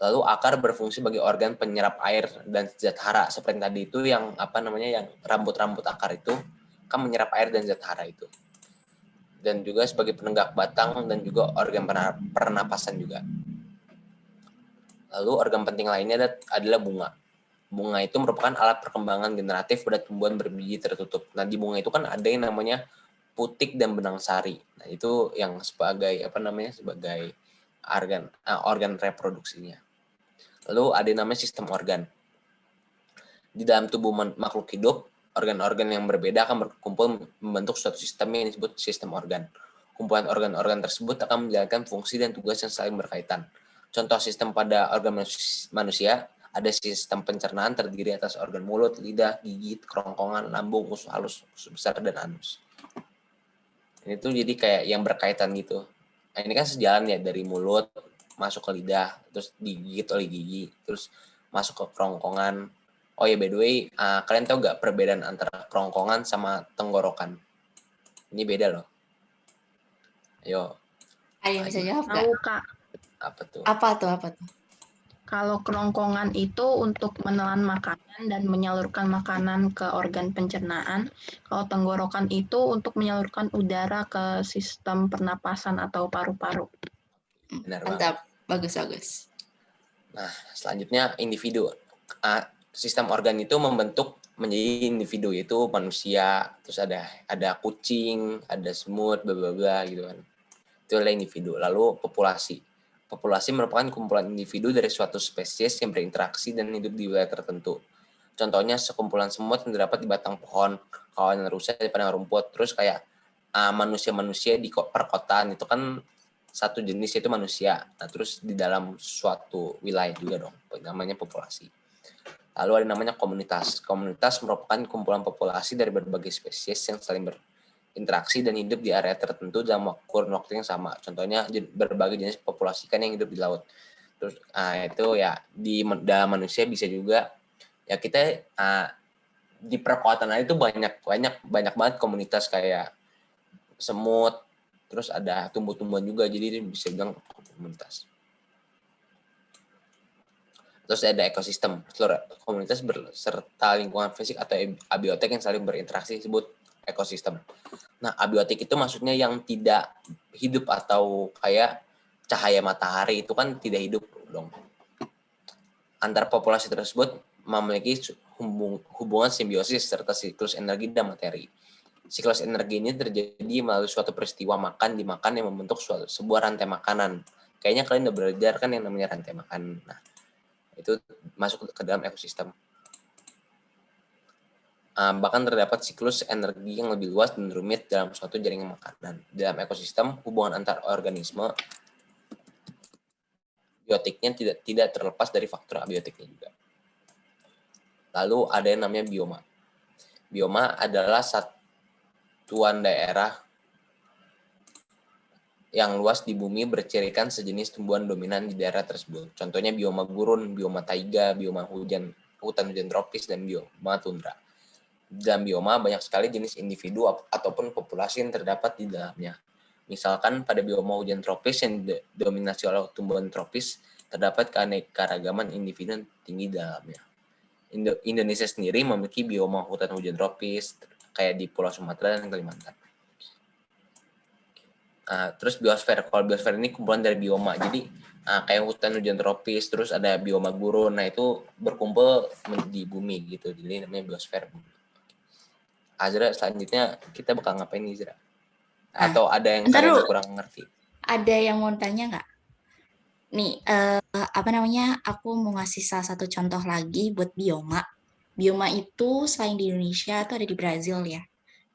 Lalu akar berfungsi sebagai organ penyerap air dan zat hara. Seperti tadi itu yang yang rambut-rambut akar itu kan menyerap air dan zat hara itu. Dan juga sebagai penenggak batang dan juga organ pernapasan juga. Lalu organ penting lainnya adalah bunga. Bunga itu merupakan alat perkembangan generatif pada tumbuhan berbiji tertutup. Nah, di bunga itu kan ada yang namanya putik dan benang sari. Nah, itu yang sebagai sebagai organ reproduksinya. Lalu ada yang namanya sistem organ. Di dalam tubuh makhluk hidup, organ-organ yang berbeda akan berkumpul membentuk suatu sistem yang disebut sistem organ. Kumpulan organ-organ tersebut akan menjalankan fungsi dan tugas yang saling berkaitan. Contoh sistem pada organ manusia, ada sistem pencernaan terdiri atas organ mulut, lidah, gigi, kerongkongan, lambung, usus halus, usus besar, dan anus. Ini tuh jadi kayak yang berkaitan gitu. Nah, ini kan sejalan ya dari mulut masuk ke lidah, terus digigit oleh gigi, terus masuk ke kerongkongan. Oh ya, by the way, kalian tahu nggak perbedaan antara kerongkongan sama tenggorokan? Ini beda loh. Ayo. Ada yang bisa jawab nggak? Tahu, Kak. Apa tuh? Kalau kerongkongan itu untuk menelan makanan dan menyalurkan makanan ke organ pencernaan. Kalau tenggorokan itu untuk menyalurkan udara ke sistem pernapasan atau paru-paru. Benar Mantap, bagus. Nah, selanjutnya individu. Sistem organ itu membentuk menjadi individu, yaitu manusia, terus ada kucing, ada semut, bla bla bla gitu kan. Itu adalah individu. Lalu populasi. Populasi merupakan kumpulan individu dari suatu spesies yang berinteraksi dan hidup di wilayah tertentu. Contohnya sekumpulan semut yang terdapat di batang pohon, kawanan rusa di padang rumput. Terus kayak manusia-manusia di perkotaan itu kan satu jenis, yaitu manusia. Nah, terus di dalam suatu wilayah juga dong, namanya populasi. Lalu ada namanya komunitas. Komunitas merupakan kumpulan populasi dari berbagai spesies yang saling berinteraksi dan hidup di area tertentu dalam kurun waktu yang sama. Contohnya berbagai jenis populasi ikan yang hidup di laut. Terus itu ya di dalam manusia bisa juga ya kita di perkotaan itu banyak banget komunitas kayak semut, terus ada tumbuh-tumbuhan juga, jadi bisa bilang komunitas. Terus ada ekosistem, seluruh komunitas serta lingkungan fisik atau abiotik yang saling berinteraksi disebut ekosistem. Nah, abiotik itu maksudnya yang tidak hidup atau kayak cahaya matahari itu kan tidak hidup dong. Antar populasi tersebut memiliki hubungan simbiosis serta siklus energi dan materi. Siklus energi ini terjadi melalui suatu peristiwa makan dimakan yang membentuk sebuah rantai makanan. Kayaknya kalian udah belajar kan yang namanya rantai makanan. Nah, itu masuk ke dalam ekosistem. Bahkan terdapat siklus energi yang lebih luas dan rumit dalam suatu jaringan makanan. Dalam ekosistem, hubungan antar organisme biotiknya tidak terlepas dari faktor abiotiknya juga. Lalu ada yang namanya bioma. Bioma adalah satuan daerah yang luas di bumi bercirikan sejenis tumbuhan dominan di daerah tersebut. Contohnya bioma gurun, bioma taiga, bioma hutan hujan tropis, dan bioma tundra. Dalam bioma banyak sekali jenis individu ataupun populasi yang terdapat di dalamnya. Misalkan pada bioma hujan tropis yang didominasi oleh tumbuhan tropis, terdapat keanekaragaman individu yang tinggi di dalamnya. Indonesia sendiri memiliki bioma hutan hujan tropis, kayak di Pulau Sumatera dan Kalimantan. Terus biosfer, kalau biosfer ini kumpulan dari bioma, jadi kayak hutan hujan tropis, terus ada bioma gurun, nah itu berkumpul di bumi gitu, jadi namanya biosfer. Azra, selanjutnya kita bakal ngapain nih, Azra? Atau ada yang Ntar kalian dulu. kurang ngerti? Ada yang mau tanya nggak? Nih, aku mau ngasih salah satu contoh lagi buat bioma. Bioma itu selain di Indonesia itu ada di Brazil ya.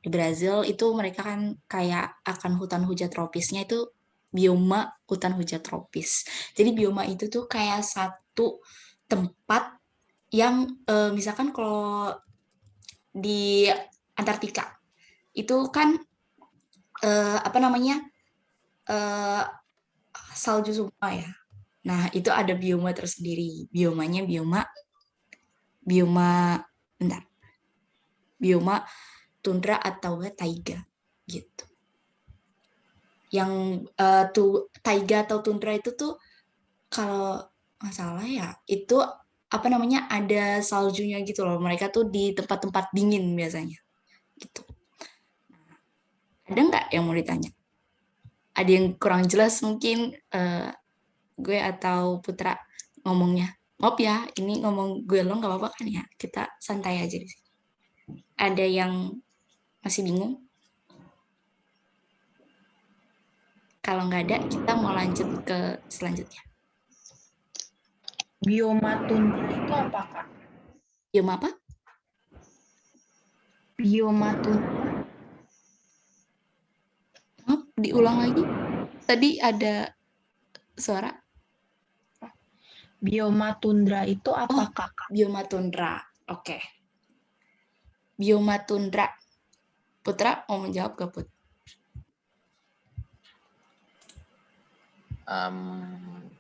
Di Brazil itu mereka kan kayak akan hutan hujan tropisnya itu bioma hutan hujan tropis. Jadi bioma itu tuh kayak satu tempat yang misalkan kalau di Antartika itu kan salju semua ya. Nah, itu ada bioma tersendiri. Biomanya bioma tundra atau taiga gitu. Yang taiga atau tundra itu tuh kalau nggak salah ya, itu ada saljunya gitu loh. Mereka tuh di tempat-tempat dingin biasanya gitu. Ada nggak yang mau ditanya? Ada yang kurang jelas mungkin gue atau Putra ngomongnya. Maaf ya, ini ngomong gue lo nggak apa-apa kan ya? Kita santai aja di sini. Ada yang masih bingung? Kalau nggak ada, kita mau lanjut ke selanjutnya. Bioma tundra itu apa, Kak? Bioma apa? Bioma tundra. Maaf, diulang lagi. Tadi ada suara. Bioma tundra itu apa, Kak? Bioma tundra. Oke. Bioma tundra. Putra mau menjawab gak, Put?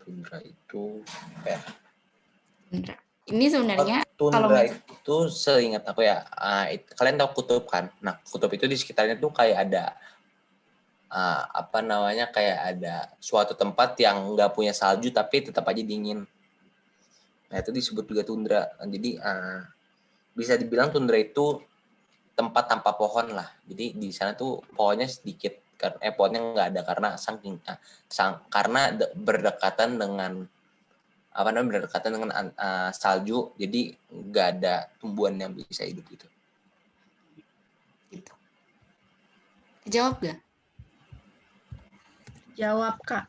Tundra itu apa ya? Tundra. Ini sebenarnya tundra itu seingat aku ya, kalian tahu kutub kan? Nah, kutub itu di sekitarnya tuh kayak ada kayak ada suatu tempat yang nggak punya salju tapi tetap aja dingin. Nah, itu disebut juga tundra. Jadi bisa dibilang tundra itu tempat tanpa pohon lah. Jadi di sana tuh pohonnya sedikit, pohonnya nggak ada karena berdekatan dengan salju, jadi nggak ada tumbuhan yang bisa hidup gitu. Jawab gak? Jawab, Kak.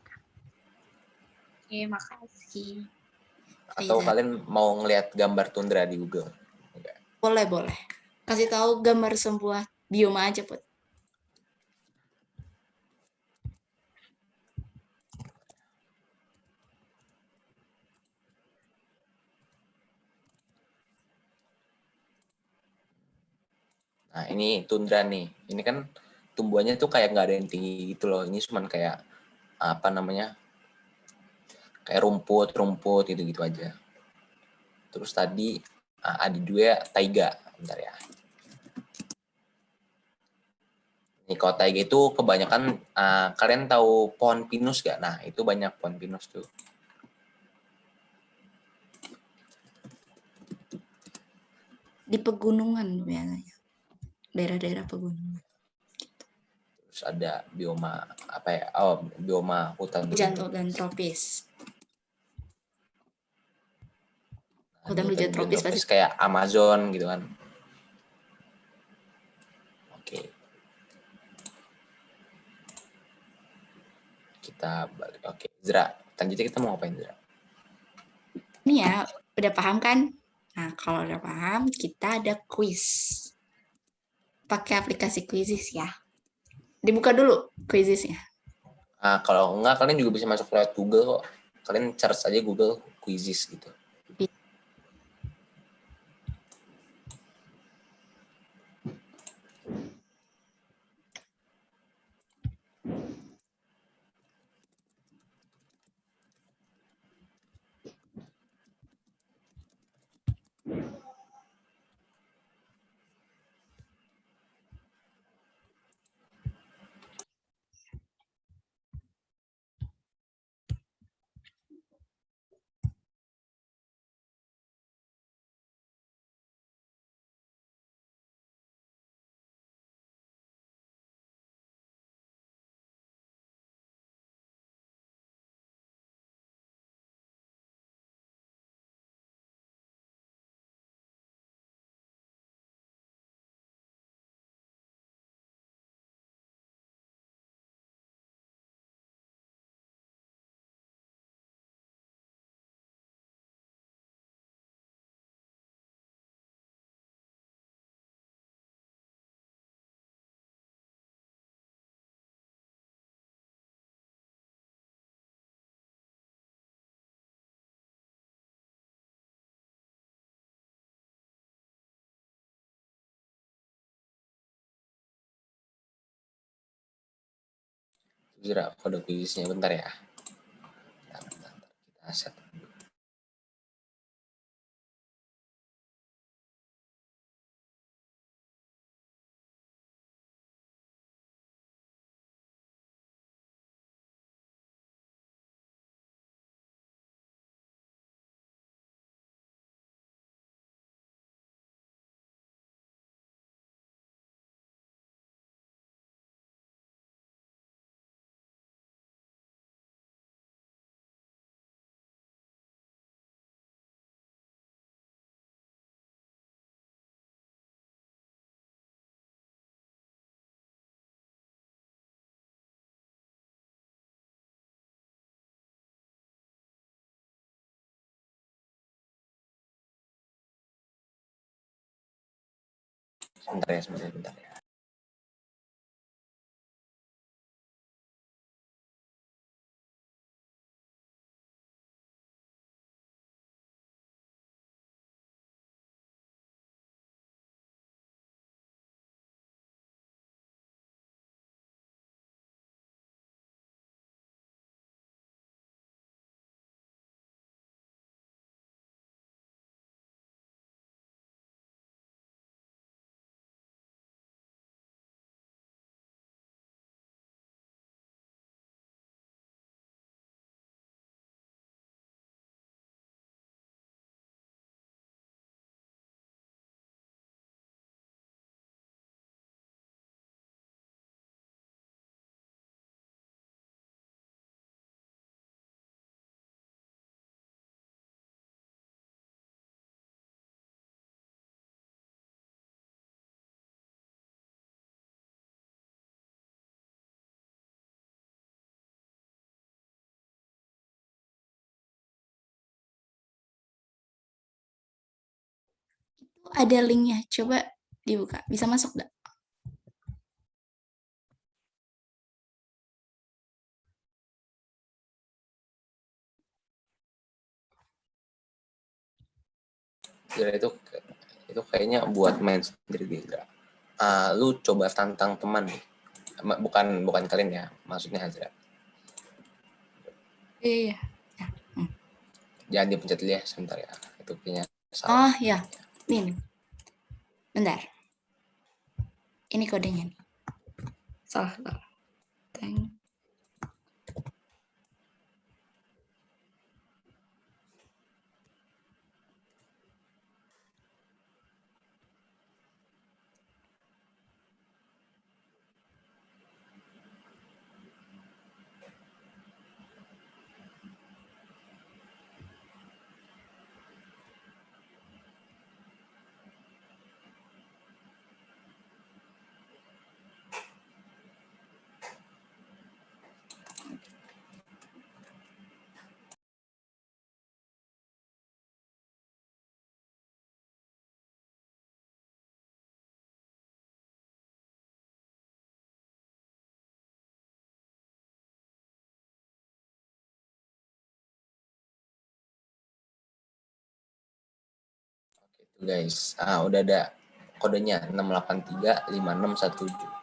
Oke, makasih. Atau kalian mau ngelihat gambar tundra di Google? Enggak. Boleh. Kasih tahu gambar sebuah bioma aja, Put. Nah, ini tundra nih. Ini kan tumbuhannya tuh kayak nggak ada yang tinggi gitu loh. Ini cuman kayak kayak rumput gitu aja. Terus tadi ada juga taiga. Bentar ya. Nih, kalau taiga itu kebanyakan, kalian tahu pohon pinus gak? Nah, itu banyak pohon pinus tuh. Di pegunungan biasanya. Daerah-daerah pegunungan. Terus ada bioma apa ya? Oh, bioma hutan Hujan tropis. Hutan hujan tropis pasti. kayak Amazon gitu kan. Oke. Kita balik. Oke, Zra. Selanjutnya kita mau ngapain, Zra? Ini ya, udah paham kan? Nah, kalau udah paham, kita ada quiz. Pakai aplikasi Quizizz ya. Dibuka dulu Quizizz-nya. Nah, kalau enggak, kalian juga bisa masuk lewat Google kok. Kalian search aja Google Quizizz gitu. Zra, kode Quizizz-nya bentar ya. Bentar. Kita set. Sebentar ya. Itu ada linknya, coba dibuka. Bisa masuk nggak? Zra, itu kayaknya buat main sendiri deh, Zra. Lu coba tantang teman nih. Bukan kalian ya, maksudnya Hazra. Iya. Jangan dipencet dulu ya, sebentar ya. Itu kayaknya salah. Oh ya, nih. Bentar. Ini kodenya. Salah. Teng. Tuh guys, udah ada kodenya 6835617.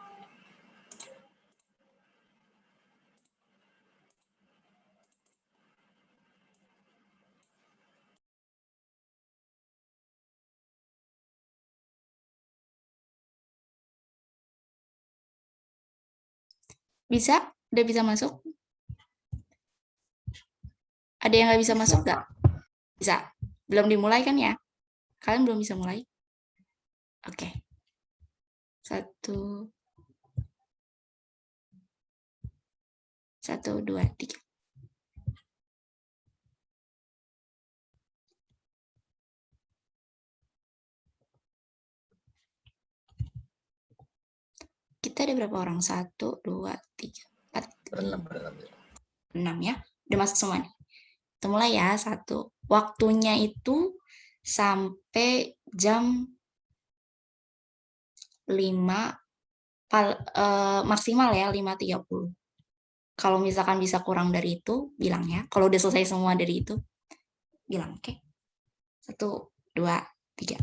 Bisa? Udah bisa masuk? Ada yang nggak bisa Bisa, masuk Kak. nggak? Bisa. Belum dimulai kan ya? Kalian belum bisa mulai? Oke. 1, 2, 3. Kita ada berapa orang? 1, 2, 3, 4, Berenam. 6 ya. Udah masuk semua nih. Kita mulai ya. 1. Waktunya itu sampai jam 5, maksimal ya 5.30. Kalau misalkan bisa kurang dari itu, bilang ya. Kalau udah selesai semua dari itu, bilang. Oke. 1, 2, 3.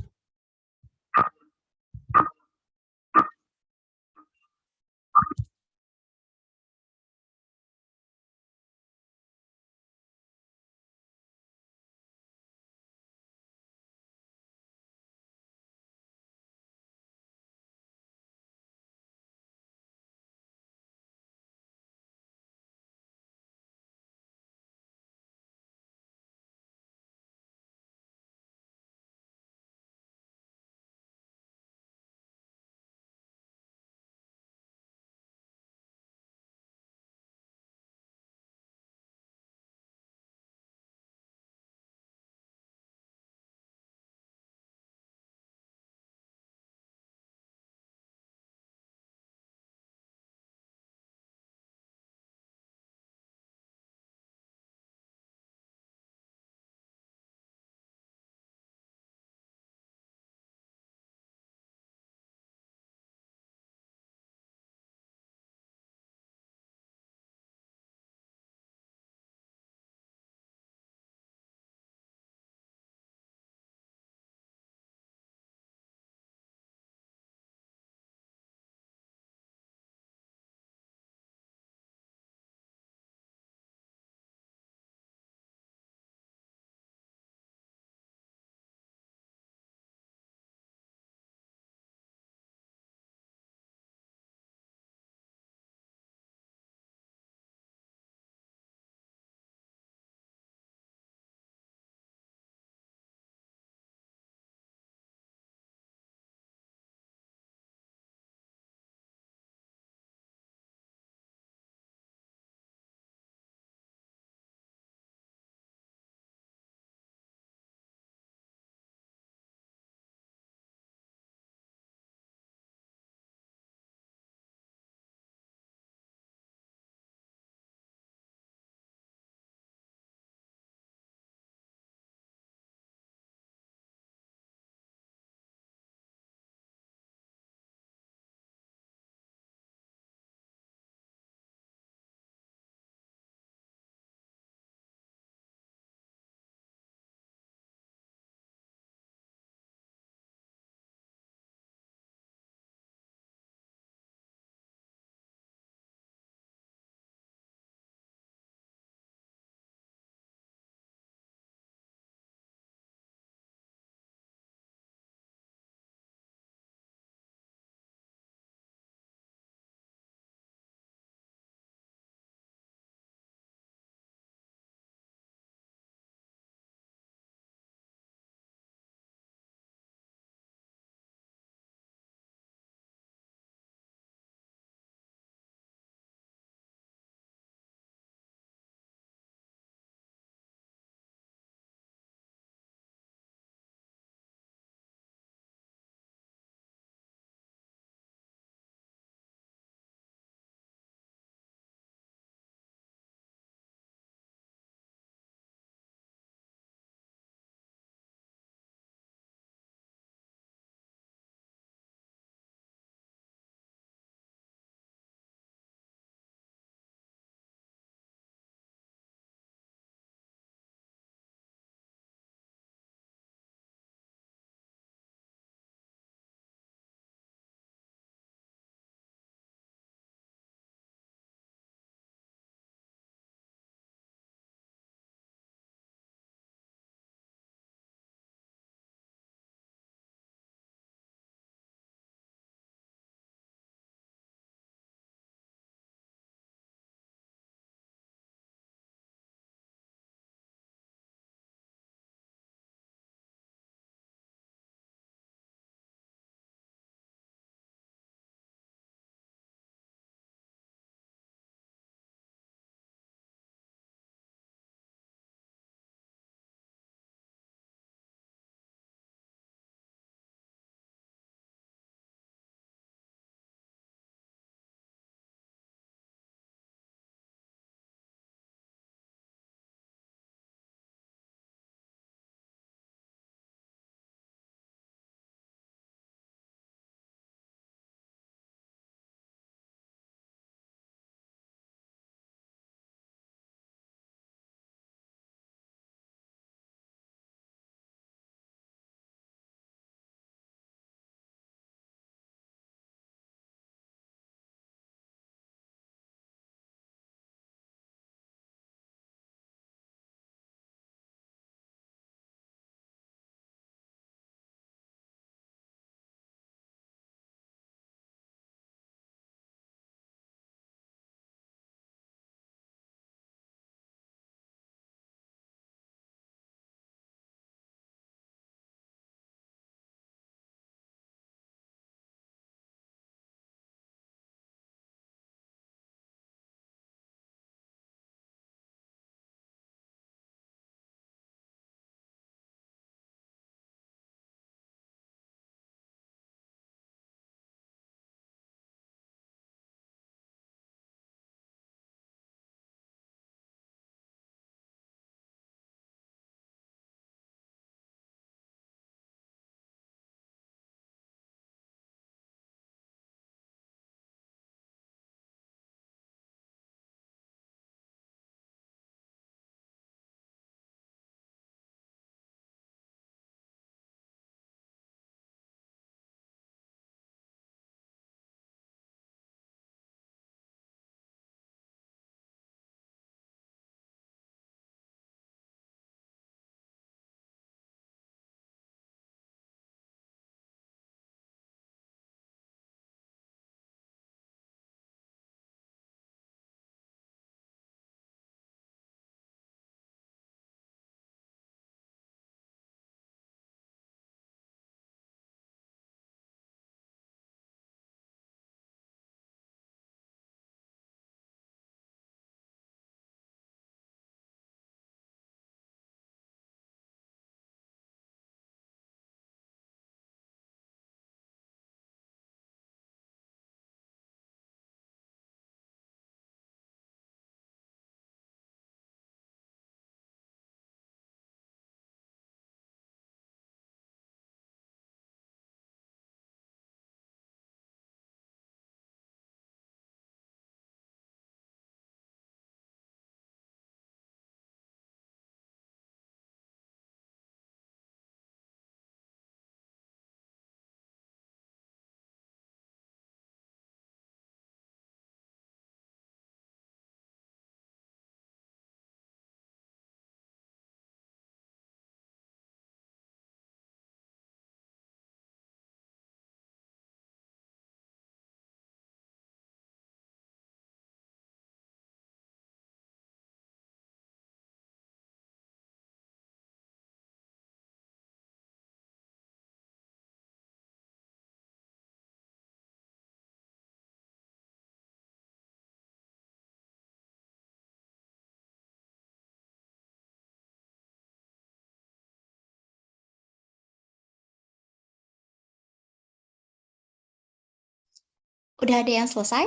Udah ada yang selesai?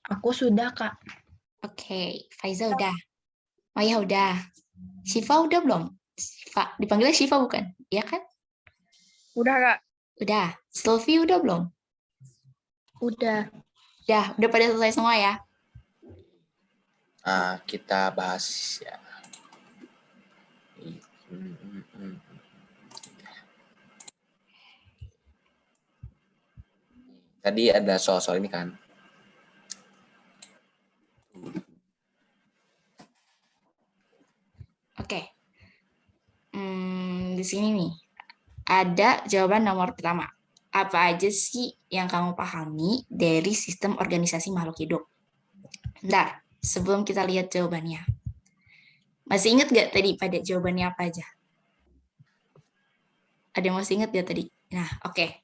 Aku sudah, Kak. Oke, Faiza udah. Maya udah. Shiva udah belum? Shiva, dipanggilnya Shiva bukan? Iya kan? Udah, Kak. Udah. Sylvie udah belum? Udah. Udah pada selesai semua ya? Kita bahas ya. Tadi ada soal-soal ini kan. Oke. Di sini nih. Ada jawaban nomor pertama. Apa aja sih yang kamu pahami dari sistem organisasi makhluk hidup? Bentar, sebelum kita lihat jawabannya. Masih ingat gak tadi pada jawabannya apa aja? Ada yang masih ingat gak tadi? Nah, oke.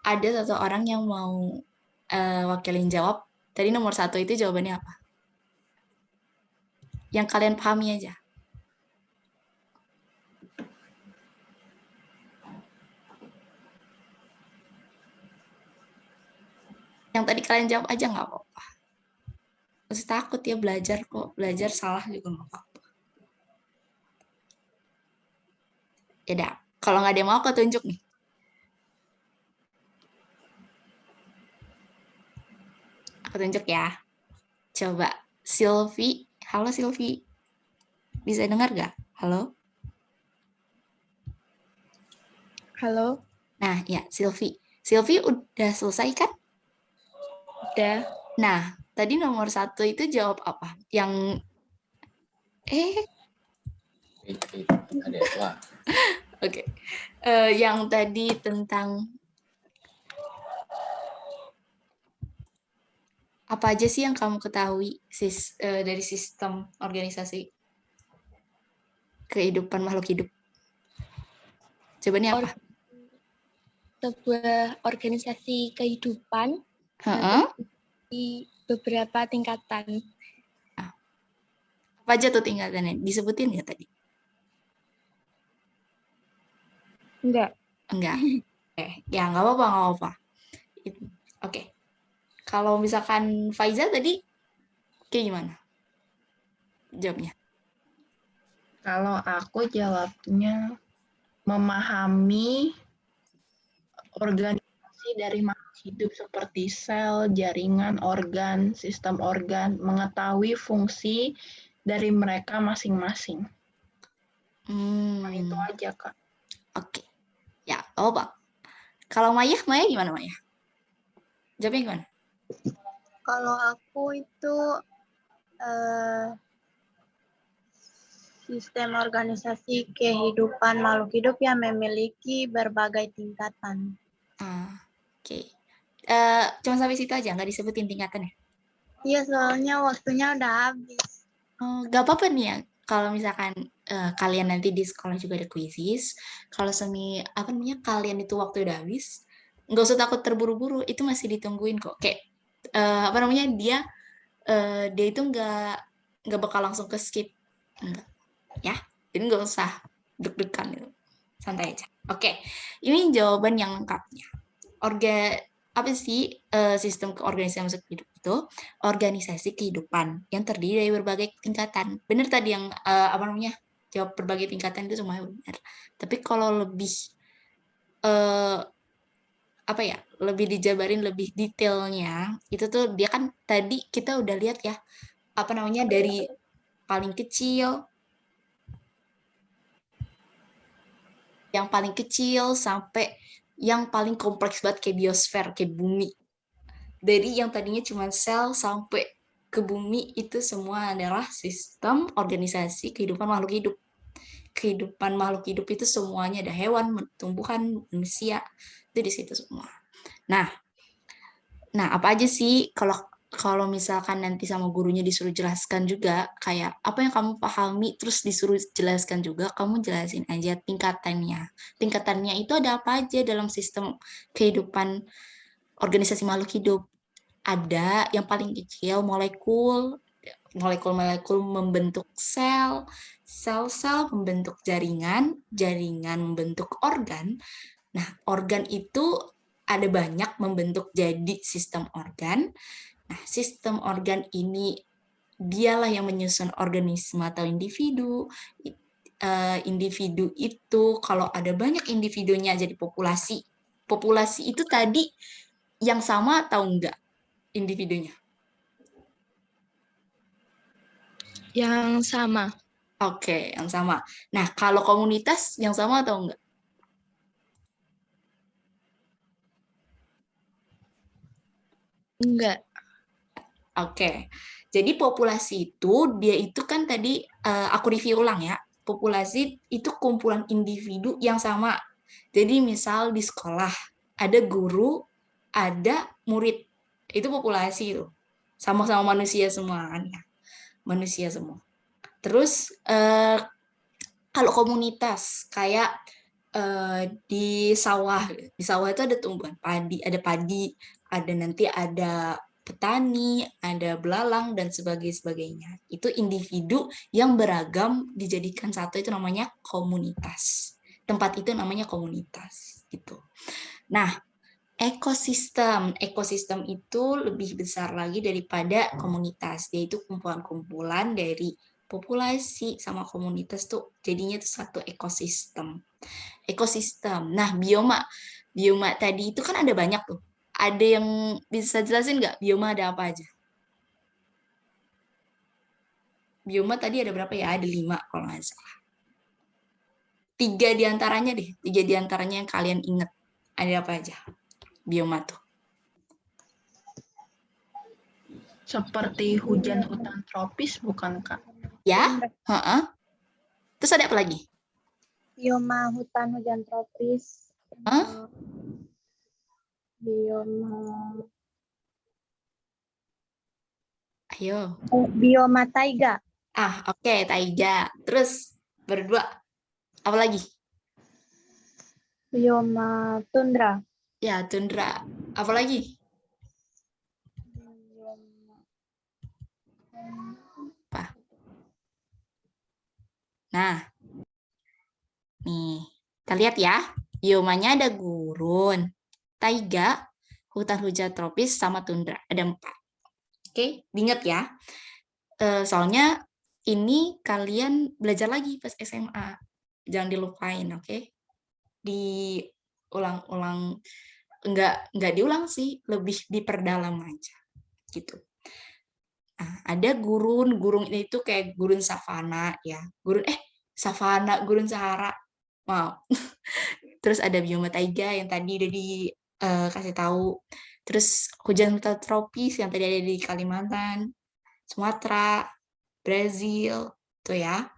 Ada satu orang yang mau wakilin jawab. Tadi nomor 1 itu jawabannya apa? Yang kalian pahami aja. Yang tadi kalian jawab aja nggak apa-apa. Masih takut ya belajar kok. Belajar salah juga nggak apa-apa. Yaudah, kalau nggak ada yang mau aku tunjuk nih. Aku tunjuk ya. Coba, Sylvie. Halo Sylvie. Bisa dengar nggak? Halo? Halo. Nah, ya Sylvie. Sylvie udah selesai kan? Udah. Nah, tadi nomor 1 itu jawab apa? Yang Ada wah. Oke. Yang tadi tentang apa aja sih yang kamu ketahui dari sistem organisasi kehidupan makhluk hidup? Jawabannya apa? Sebuah organisasi kehidupan di beberapa tingkatan. Apa aja tuh tingkatannya? Disebutin nggak tadi? Enggak. Ya nggak apa-apa. Oke. Kalau misalkan Faiza tadi kayak gimana? Jawabnya. Kalau aku jawabnya memahami organisasi dari makhluk hidup seperti sel, jaringan, organ, sistem organ, mengetahui fungsi dari mereka masing-masing. Itu aja, Kak. Oke. Ya, Pak. Kalau Maya gimana Maya? Jawabnya gimana? Kalau aku itu sistem organisasi kehidupan makhluk hidup yang memiliki berbagai tingkatan. Oke. Cuma sampai situ aja, nggak disebutin tingkatannya? Iya, soalnya waktunya udah habis. Gak apa-apa nih ya, kalau misalkan kalian nanti di sekolah juga ada kuisis, kalau kalian itu waktu udah habis, nggak usah takut terburu-buru, itu masih ditungguin kok. Kayak dia itu nggak bakal langsung ke skip, enggak, ya. Jadi nggak usah deg-degan gitu, santai aja. Oke, ini jawaban yang lengkapnya. Apa sih sistem keorganisasi hidup itu? Organisasi kehidupan yang terdiri dari berbagai tingkatan. Benar tadi yang jawab berbagai tingkatan itu semuanya benar. Tapi kalau lebih lebih dijabarin lebih detailnya, itu tuh dia kan tadi kita udah lihat ya, dari paling kecil, yang paling kecil sampai yang paling kompleks banget kayak biosfer, kayak bumi. Dari yang tadinya cuma sel sampai ke bumi, itu semua adalah sistem organisasi kehidupan makhluk hidup. Kehidupan makhluk hidup itu semuanya ada hewan, tumbuhan, manusia, itu di situ semua. Nah, apa aja sih kalau misalkan nanti sama gurunya disuruh jelaskan juga, kayak apa yang kamu pahami terus disuruh jelaskan juga, kamu jelasin aja tingkatannya. Tingkatannya itu ada apa aja dalam sistem kehidupan organisasi makhluk hidup. Ada yang paling kecil molekul membentuk sel membentuk jaringan membentuk organ Nah, organ itu ada banyak membentuk jadi sistem organ. Nah, sistem organ ini dialah yang menyusun organisme atau individu. Individu itu kalau ada banyak individunya jadi populasi. Populasi itu tadi yang sama atau enggak individunya? Yang sama. Oke, yang sama. Nah, kalau komunitas yang sama atau enggak? Enggak. Oke. Jadi populasi itu dia itu kan tadi aku review ulang ya. Populasi itu kumpulan individu yang sama. Jadi misal di sekolah ada guru, ada murid. Itu populasi itu. Sama-sama manusia semua kan ya. Manusia semua. Terus kalau komunitas kayak di sawah itu ada tumbuhan padi, ada nanti ada petani, ada belalang dan sebagainya. Itu individu yang beragam dijadikan satu, itu namanya komunitas. Tempat itu namanya komunitas gitu. Nah, ekosistem itu lebih besar lagi daripada komunitas, yaitu kumpulan-kumpulan dari populasi sama komunitas tuh jadinya tuh satu ekosistem. Nah, bioma tadi itu kan ada banyak tuh. Ada yang bisa jelasin nggak bioma ada apa aja? Bioma tadi ada berapa ya? Ada 5 kalau nggak salah. 3 diantaranya yang kalian ingat. Ada apa aja? Bioma tuh. Seperti hutan tropis, bukan, Kak? Ya? Terus ada apa lagi? Bioma hutan tropis. Bioma taiga. Oke, taiga. Terus berdua. Apa lagi? Bioma tundra. Ya, tundra. Apa lagi? Apa? Nah, nih, kita lihat ya. Biomanya ada gurun, taiga, hutan tropis, sama tundra. Ada 4. Oke, diingat ya. Soalnya ini kalian belajar lagi pas SMA. Jangan dilupain, oke? Diulang-ulang, enggak diulang sih, lebih diperdalam aja. Gitu. Nah, ada gurun itu kayak gurun savana ya. Gurun Sahara. Wow. Terus ada bioma taiga yang tadi udah dikasih tahu. Terus hujan tropis yang tadi ada di Kalimantan, Sumatera, Brazil, tuh ya.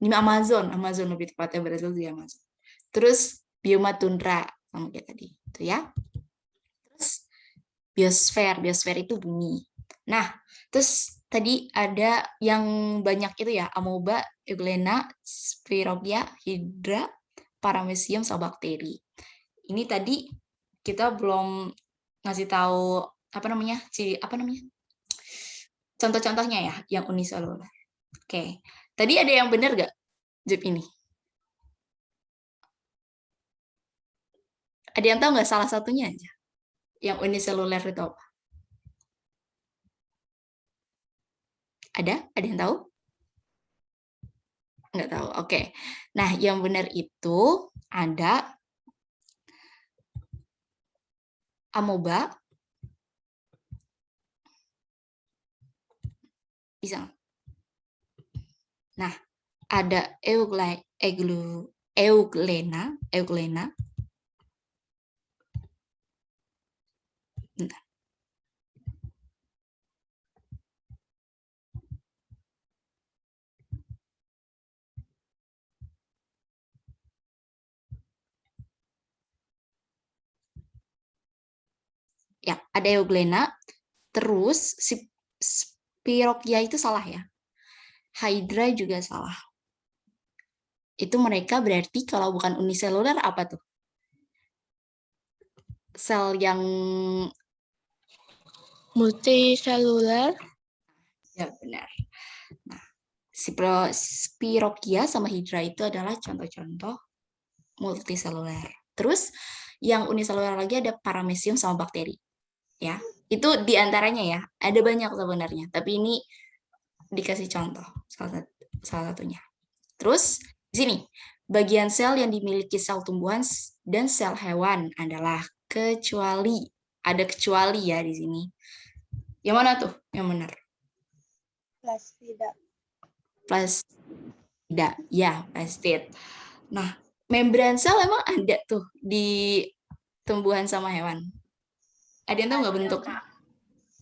Ini Amazon lebih tepatnya, Brazil di Amazon. Terus bioma tundra sama kayak tadi, tuh ya. Terus biosfer itu bumi. Nah, terus tadi ada yang banyak itu ya, amoeba, euglena, spirogyia, hydra, paramecium, sama bakteri. Ini tadi kita belum ngasih tahu contoh-contohnya ya, yang uniseluler. Oke. Tadi ada yang benar nggak, Jep ini? Ada yang tahu nggak salah satunya aja? Yang uniseluler itu apa? Ada yang tahu? Nggak tahu. Oke. Nah, yang benar itu ada amoeba, bisa. Nah, ada euglena. Bentar. Ya, ada euglena. Terus spirogyia itu salah ya. Hydra juga salah. Itu mereka berarti kalau bukan uniseluler apa tuh? Sel yang Multiseluler. ya benar. Nah, spirogyia sama hydra itu adalah contoh-contoh multiseluler. Terus yang uniseluler lagi ada paramecium sama bakteri. Ya, itu diantaranya ya. Ada banyak sebenarnya, tapi ini dikasih contoh salah satunya. Terus di sini bagian sel yang dimiliki sel tumbuhan dan sel hewan adalah kecuali. Ada kecuali ya di sini. Yang mana tuh? Yang benar? Plastida. Plastida. Ya, plastid. Nah, membran sel emang ada tuh di tumbuhan sama hewan. Ada yang tahu nggak bentuk?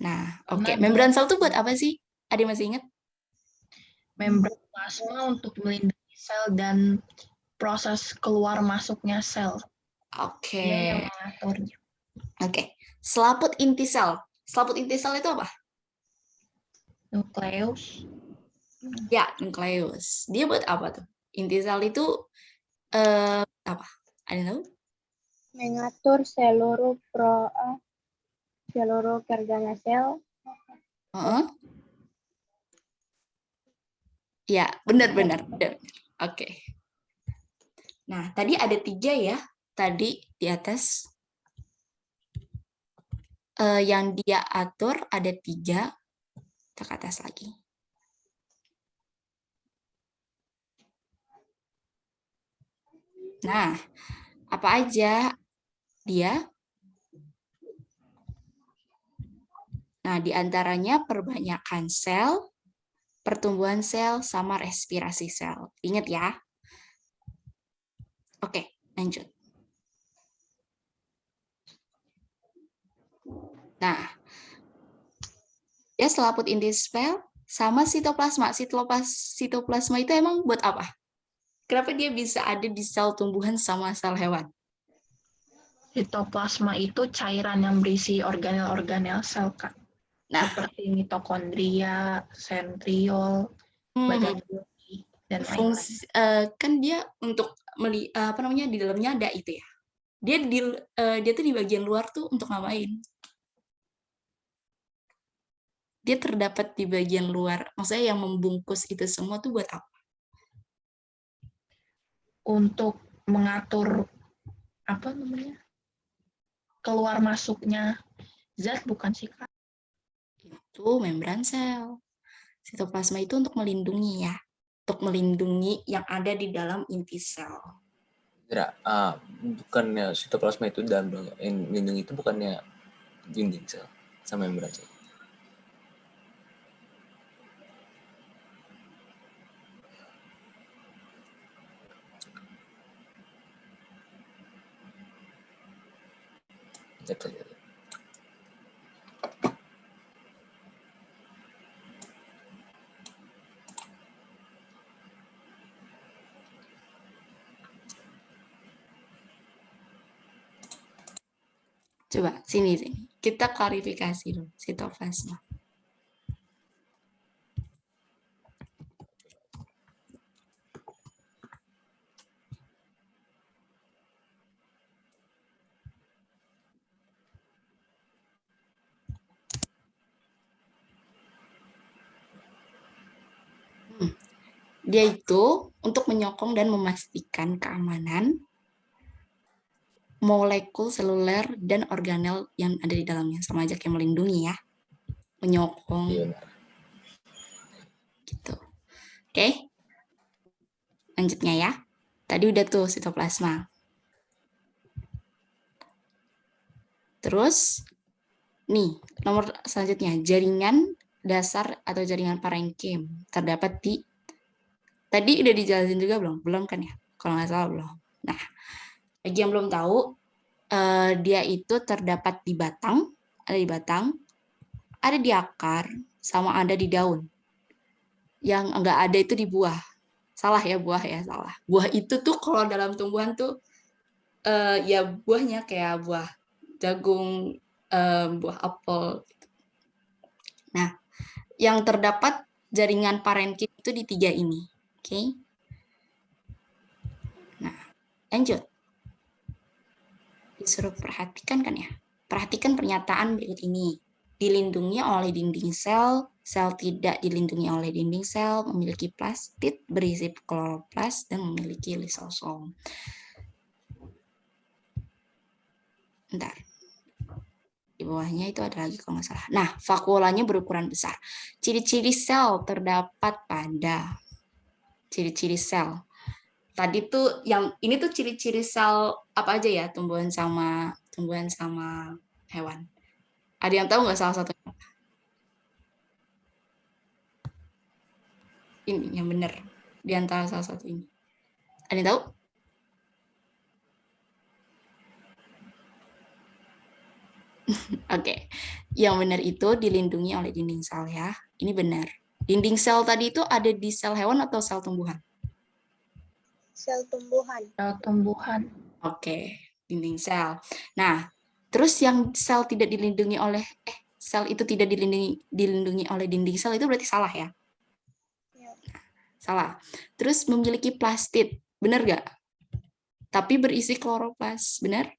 Nah, oke. Membran sel tuh buat apa sih? Ada yang masih ingat? Membran plasma untuk melindungi sel dan proses keluar masuknya sel. Oke. Dia yang mengaturnya. Oke. Selaput inti sel. Selaput inti sel itu apa? Nukleus. Ya, nukleus. Dia buat apa tuh? Inti sel itu apa? Ada yang tahu? Mengatur seluruh kerjanya sel. Ya, benar. Oke. Nah, tadi ada 3 ya. Tadi di atas. Yang dia atur ada 3. Kita ke atas lagi. Nah, apa aja dia? Nah, diantaranya perbanyakan sel, pertumbuhan sel, sama respirasi sel. Ingat ya. Oke, lanjut. Nah, ya selaput inti sel sama sitoplasma. Sitoplasma itu emang buat apa? Kenapa dia bisa ada di sel tumbuhan sama sel hewan? Sitoplasma itu cairan yang berisi organel-organel sel, Kak. Nah, Seperti mitokondria, sentriol, badan inti, dan lain-lain. fungsi kan dia untuk di dalamnya ada itu ya. Dia tuh di bagian luar tuh untuk ngapain? Dia terdapat di bagian luar. Maksudnya yang membungkus itu semua tuh buat apa? Untuk mengatur keluar masuknya zat, bukan sih, Kak? Itu membran sel. Sitoplasma itu untuk melindungi ya. Untuk melindungi yang ada di dalam inti sel. Bukannya sitoplasma itu dalam lindung itu bukannya dinding sel sama membran sel. Coba sini. Kita klarifikasi dulu sitoplasma. Dia itu untuk menyokong dan memastikan keamanan molekul seluler dan organel yang ada di dalamnya. Sama aja kayak melindungi ya. Menyokong. Iya. Gitu. Oke. Lanjutnya ya. Tadi udah tuh sitoplasma. Terus, nih, nomor selanjutnya. Jaringan dasar atau jaringan parenkim terdapat di. Tadi udah dijelasin juga belum? Belum kan ya? Kalau nggak salah belum. Nah, bagi yang belum tahu, dia itu terdapat di batang, ada di akar, sama ada di daun. Yang nggak ada itu di buah. Salah ya, buah ya, salah. Buah itu tuh kalau dalam tumbuhan tuh, ya buahnya kayak buah jagung, buah apel. Nah, yang terdapat jaringan parenkim itu di 3 ini. Oke. Nah, lanjut. Disuruh perhatikan kan ya. Perhatikan pernyataan berikut ini. Dilindungi oleh dinding sel, sel tidak dilindungi oleh dinding sel, memiliki plastid berisi kloroplast dan memiliki lisosom. Bentar. Di bawahnya itu ada lagi kalau nggak salah. Nah, vakuolanya berukuran besar. Ciri-ciri sel terdapat pada ciri-ciri sel. Tadi tuh yang ini tuh ciri-ciri sel apa aja ya, tumbuhan sama hewan. Ada yang tahu nggak salah satunya? Ini yang benar di antara salah satu ini. Ada yang tahu? Oke, yang benar itu dilindungi oleh dinding sel ya. Ini benar. Dinding sel tadi itu ada di sel hewan atau sel tumbuhan? Sel tumbuhan. Sel tumbuhan. Oke, dinding sel. Nah, terus yang sel tidak dilindungi oleh sel itu tidak dilindungi oleh dinding sel itu berarti salah ya? Ya. Salah. Terus memiliki plastid, benar nggak? Tapi berisi kloroplas, benar?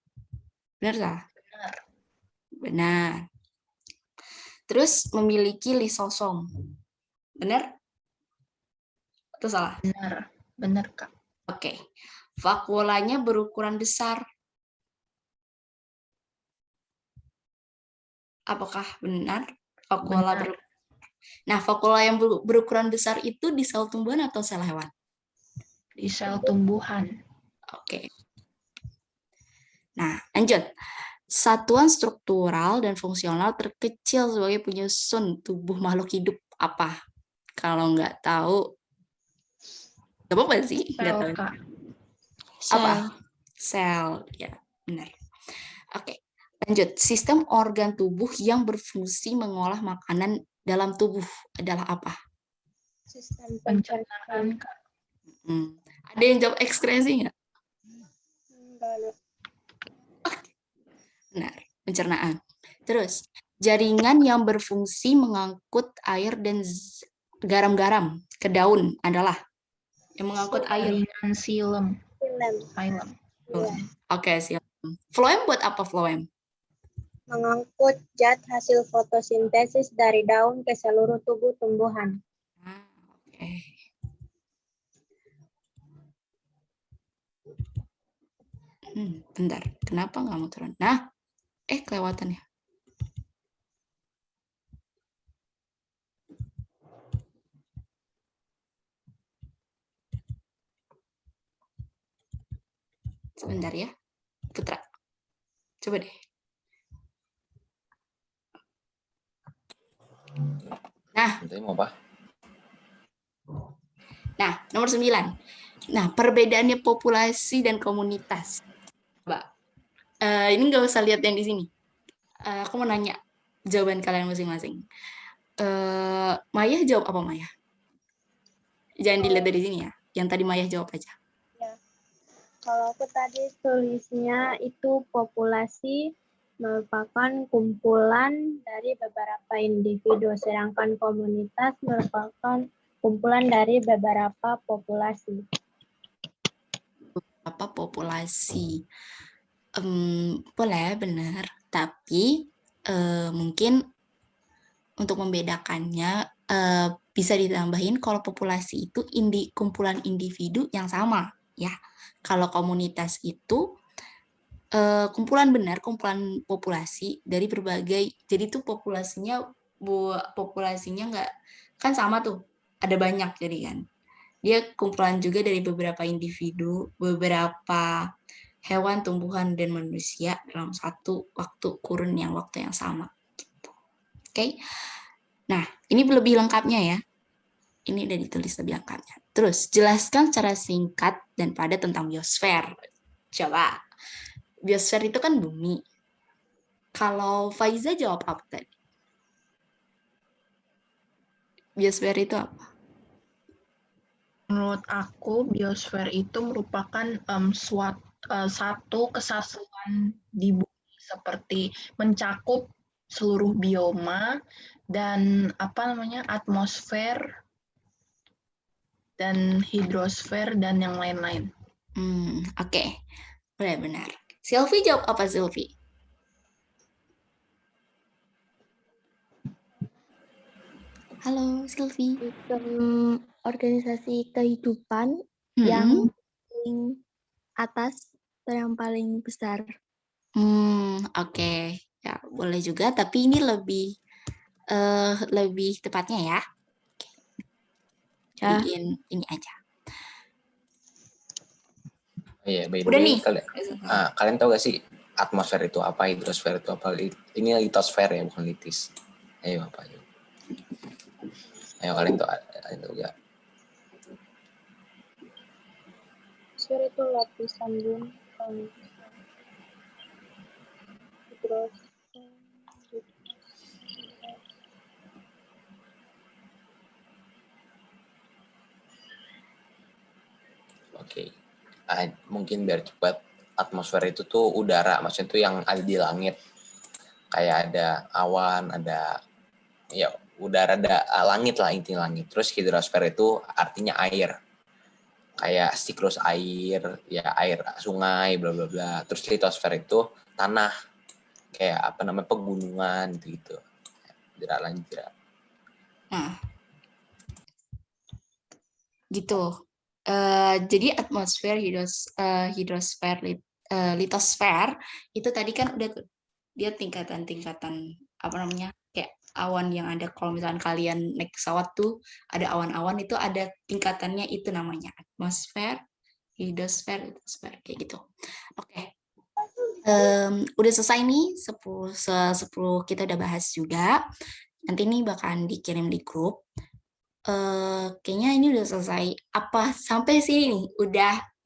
Benar salah? Benar. Benar. Terus memiliki lisosom. Benar? Atau salah? Benar. Benar, Kak. Oke. Vakuolanya berukuran besar. Apakah benar? Vakuola Benar. Nah, vakuola yang berukuran besar itu di sel tumbuhan atau sel hewan? Di sel tumbuhan. Oke. Nah, lanjut. Satuan struktural dan fungsional terkecil sebagai penyusun tubuh makhluk hidup apa? Kalau nggak tahu, nggak apa-apa sih. Nggak Sel, tahu. Kak. Apa? Sel, ya benar. Oke, lanjut. Sistem organ tubuh yang berfungsi mengolah makanan dalam tubuh adalah apa? Sistem Pencernaan, Kak. Ada yang jawab ekskresi nggak? Enggak ada. Benar, pencernaan. Terus, jaringan yang berfungsi mengangkut air dan garam-garam ke daun adalah yang mengangkut air. Jaringan silem. Phloem. Iya. Oke, siap. Phloem buat apa phloem? Mengangkut zat hasil fotosintesis dari daun ke seluruh tubuh tumbuhan. Oke. Bentar, kenapa nggak mau turun? Nah, kelewatan ya. Sebentar ya, Putra. Coba deh. Nah, mau apa? Nah, nomor 9. Nah, perbedaannya populasi dan komunitas. Coba. Ini nggak usah lihat yang di sini. Aku mau nanya jawaban kalian masing-masing. Maya jawab apa, Maya? Jangan dilihat dari sini ya. Yang tadi Maya jawab aja. Ya. Kalau aku tadi tulisnya itu populasi merupakan kumpulan dari beberapa individu, sedangkan komunitas merupakan kumpulan dari beberapa populasi. Apa populasi? Boleh, benar. Tapi mungkin untuk membedakannya bisa ditambahin kalau populasi itu kumpulan individu yang sama, ya. Kalau komunitas itu kumpulan populasi dari berbagai. Jadi tuh populasinya nggak kan sama tuh, ada banyak jadi kan. Dia kumpulan juga dari beberapa individu, beberapa hewan, tumbuhan, dan manusia dalam satu kurun waktu yang sama. Gitu. Oke. Nah, ini lebih lengkapnya ya. Ini udah ditulis lebih lengkapnya. Terus, jelaskan secara singkat dan padat tentang biosfer. Coba. Biosfer itu kan bumi. Kalau Faiza jawab apa tadi? Biosfer itu apa? Menurut aku, biosfer itu merupakan satu kesatuan di bumi seperti mencakup seluruh bioma dan atmosfer dan hidrosfer dan yang lain-lain. Oke. Benar. Sylvie jawab apa, Sylvie? Halo, Sylvie. Sistem organisasi kehidupan yang paling atas atau yang paling besar? Oke. Ya, boleh juga, tapi ini lebih tepatnya ya. Ya. Jadiin ini aja. Iya, by the Udah way, nih. kalian tahu gak sih atmosfer itu apa, hidrosfer itu apa? Ini litosfer ya, bukan litis. Ayo apa ayo? Ayo kalian tahu gak? Atmosfer itu lapisan bumi. Terus Oke. Mungkin biar cepat, atmosfer itu tuh udara, maksudnya tuh yang ada di langit. Kayak ada awan, ada ya udara, ada langit lah, inti langit. Terus hidrosfer itu artinya air. Kayak siklus air, ya air sungai, bla bla bla. Terus litosfer itu tanah, kayak apa namanya, pegunungan gitu. Lanjut. Nah, gitu. Jadi atmosfer, hidrosfer, litosfer itu tadi kan udah tuh, dia tingkatan-tingkatan apa namanya, kayak awan yang ada kalau misalkan kalian naik pesawat tuh ada awan-awan, itu ada tingkatannya, itu namanya atmosfer, hidrosfer, litosfer, kayak gitu. Oke. Udah selesai nih, 10 kita udah bahas juga. Nanti nih bakalan dikirim di grup. Kayaknya ini udah selesai. Apa sampai sini nih?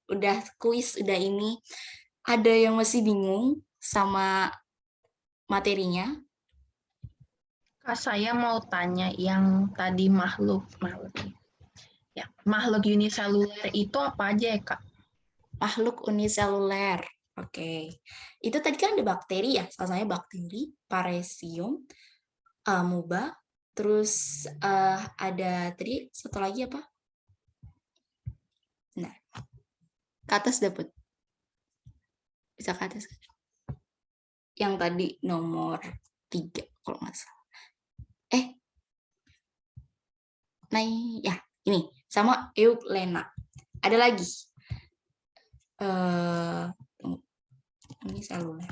Udah kuis, udah ini. Ada yang masih bingung sama materinya? Kak, saya mau tanya yang tadi makhluk uniseluler itu apa aja ya, Kak? Makhluk uniseluler. Oke. Itu tadi kan ada bakteri ya, salah satunya bakteri, parasium, amoeba, terus ada tadi satu lagi apa? Nah, ke atas dapat. Bisa ke atas. Yang tadi nomor 3 kalau nggak salah. Nah, ya ini sama Euglena. Ada lagi. Ini seluler.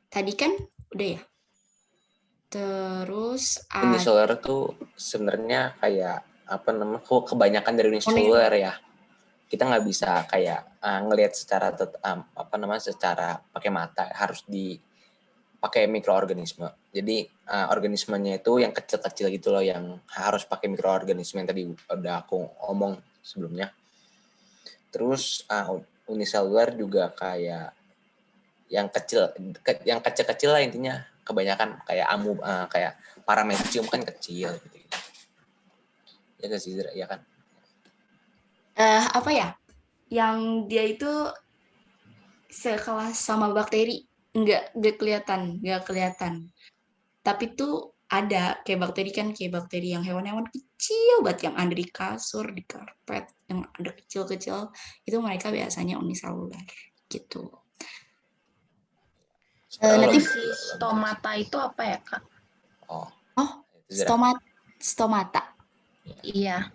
Tadi kan udah ya. Terus Uniseluler tuh sebenarnya kayak apa namanya, kebanyakan dari uniseluler ya. Kita nggak bisa kayak ngelihat secara apa namanya, secara pakai mata, harus pakai mikroorganisme. Jadi organismenya itu yang kecil-kecil gitu loh, yang harus pakai mikroorganisme yang tadi udah aku omong sebelumnya. Terus uniseluler juga kayak yang kecil-kecil lah intinya, kebanyakan kayak kayak paramecium kan kecil gitu. Ya nggak sih, ya kan? apa ya? Yang dia itu sekelas sama bakteri, nggak kelihatan. Tapi tuh ada kayak bakteri kan, kayak bakteri yang hewan-hewan kecil banget yang ada di kasur, di karpet, yang ada kecil-kecil, itu mereka biasanya uniseluler gitu. Nanti Stomata itu apa ya, Kak? stomata. Iya.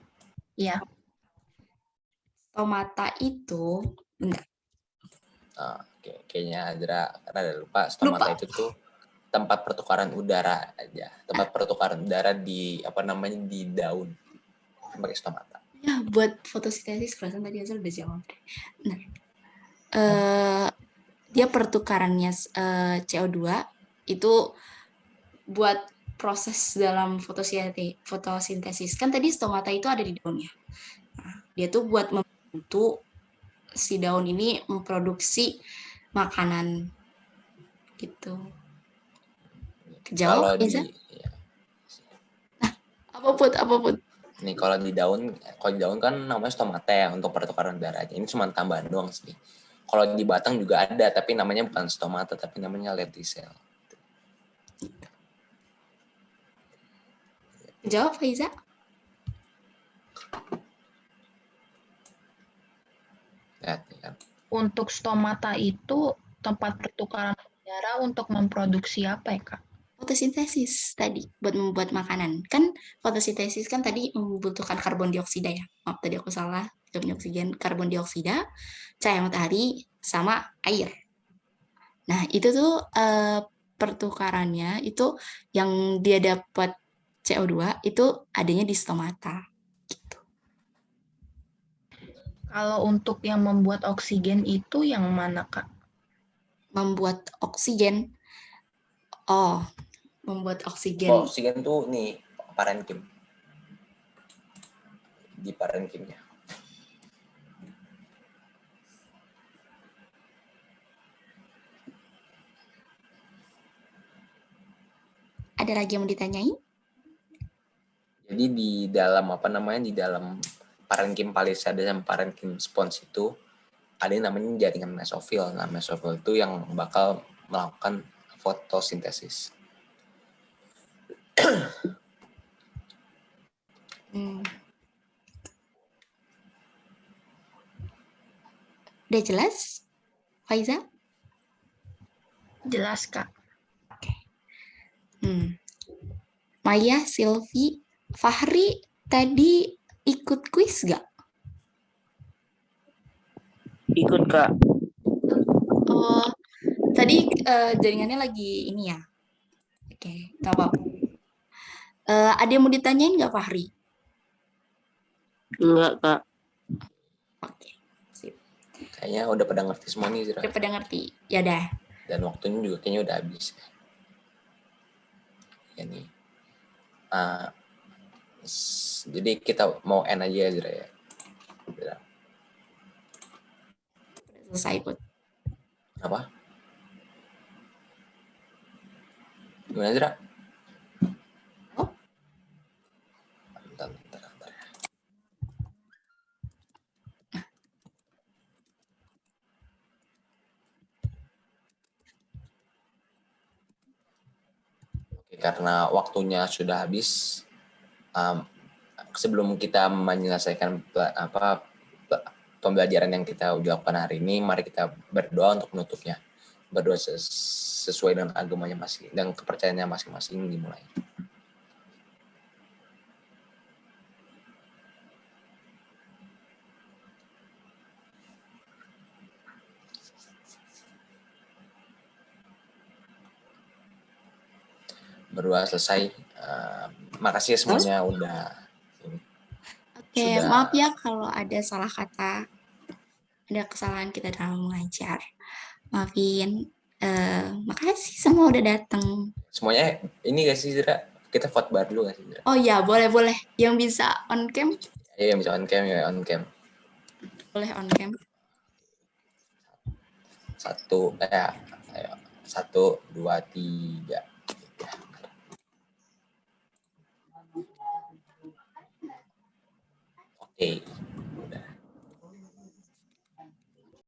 Stomata itu bentar. Kayaknya rada lupa. Stomata itu tuh tempat pertukaran udara aja. Tempat pertukaran udara di apa namanya, di daun. Pakai stomata. Ya, buat fotosintesis kerasan tadi Azal udah jawab. Nah, dia pertukarannya CO2 itu buat proses dalam fotosintesis. Kan tadi stomata itu ada di daunnya. Nah, dia tuh buat membantu si daun ini memproduksi makanan gitu. Kejawab, Eza? Apa put? Nih kalau di daun kan namanya stomata ya, untuk pertukaran udaranya. Ini cuma tambahan doang sih. Kalau di batang juga ada, tapi namanya bukan stomata, tapi namanya lenticel. Jawab, Faiza. Lihat kan. Untuk stomata itu tempat pertukaran udara untuk memproduksi apa ya, Kak? fotosintesis tadi buat membuat makanan. Kan fotosintesis kan tadi membutuhkan karbon dioksida ya. Maaf tadi aku salah. Bukan oksigen, karbon dioksida, cahaya matahari, sama air. Nah, itu tuh pertukarannya itu yang dia dapat CO2 itu adanya di stomata. Gitu. Kalau untuk yang membuat oksigen itu yang mana, Kak? Membuat oksigen. Oh, membuat oksigen. Oh, oksigen tuh nih parenkim. Di parenkimnya. Ada lagi yang mau ditanyain? Jadi di dalam di dalam parenkim palisade dan parenkim spons itu ada yang namanya jaringan mesofil. Nah, mesofil itu yang bakal melakukan fotosintesis. Udah jelas, Faiza? Jelas, Kak. Maya, Silvi, Fahri tadi ikut kuis gak? Ikut, Kak. Oh, tadi jaringannya lagi ini ya. Oke, gak apa-apa. Ada yang mau ditanyain nggak, Fahri? Enggak, Kak. Oke, sip. Kayaknya udah pada ngerti semua nih, Zira. Udah pada ngerti? Ya dah. Dan waktunya juga kayaknya udah habis. Ya nih. Jadi kita mau end aja ya, Zira ya. Zira. Udah selesai, Put. Apa? Gimana, Zira? Oh. Bentar ya. Oke, karena waktunya sudah habis, sebelum kita menyelesaikan pembelajaran yang kita lakukan hari ini, mari kita berdoa untuk menutupnya. Berdoa sesuai dengan agamanya masing dan kepercayaannya masing-masing dimulai. Berdoa selesai. Makasih ya semuanya udah. Oke, maaf ya kalau ada salah kata, ada kesalahan kita dalam mengajar. Maafin. Makasih semua udah datang. Semuanya ini gak sih, Zira? Kita vote bar dulu gak sih, Zira? Oh ya, boleh. Yang bisa on cam? Iya, bisa on cam ya, on cam. Boleh on cam. 1, 2, 3. Oke.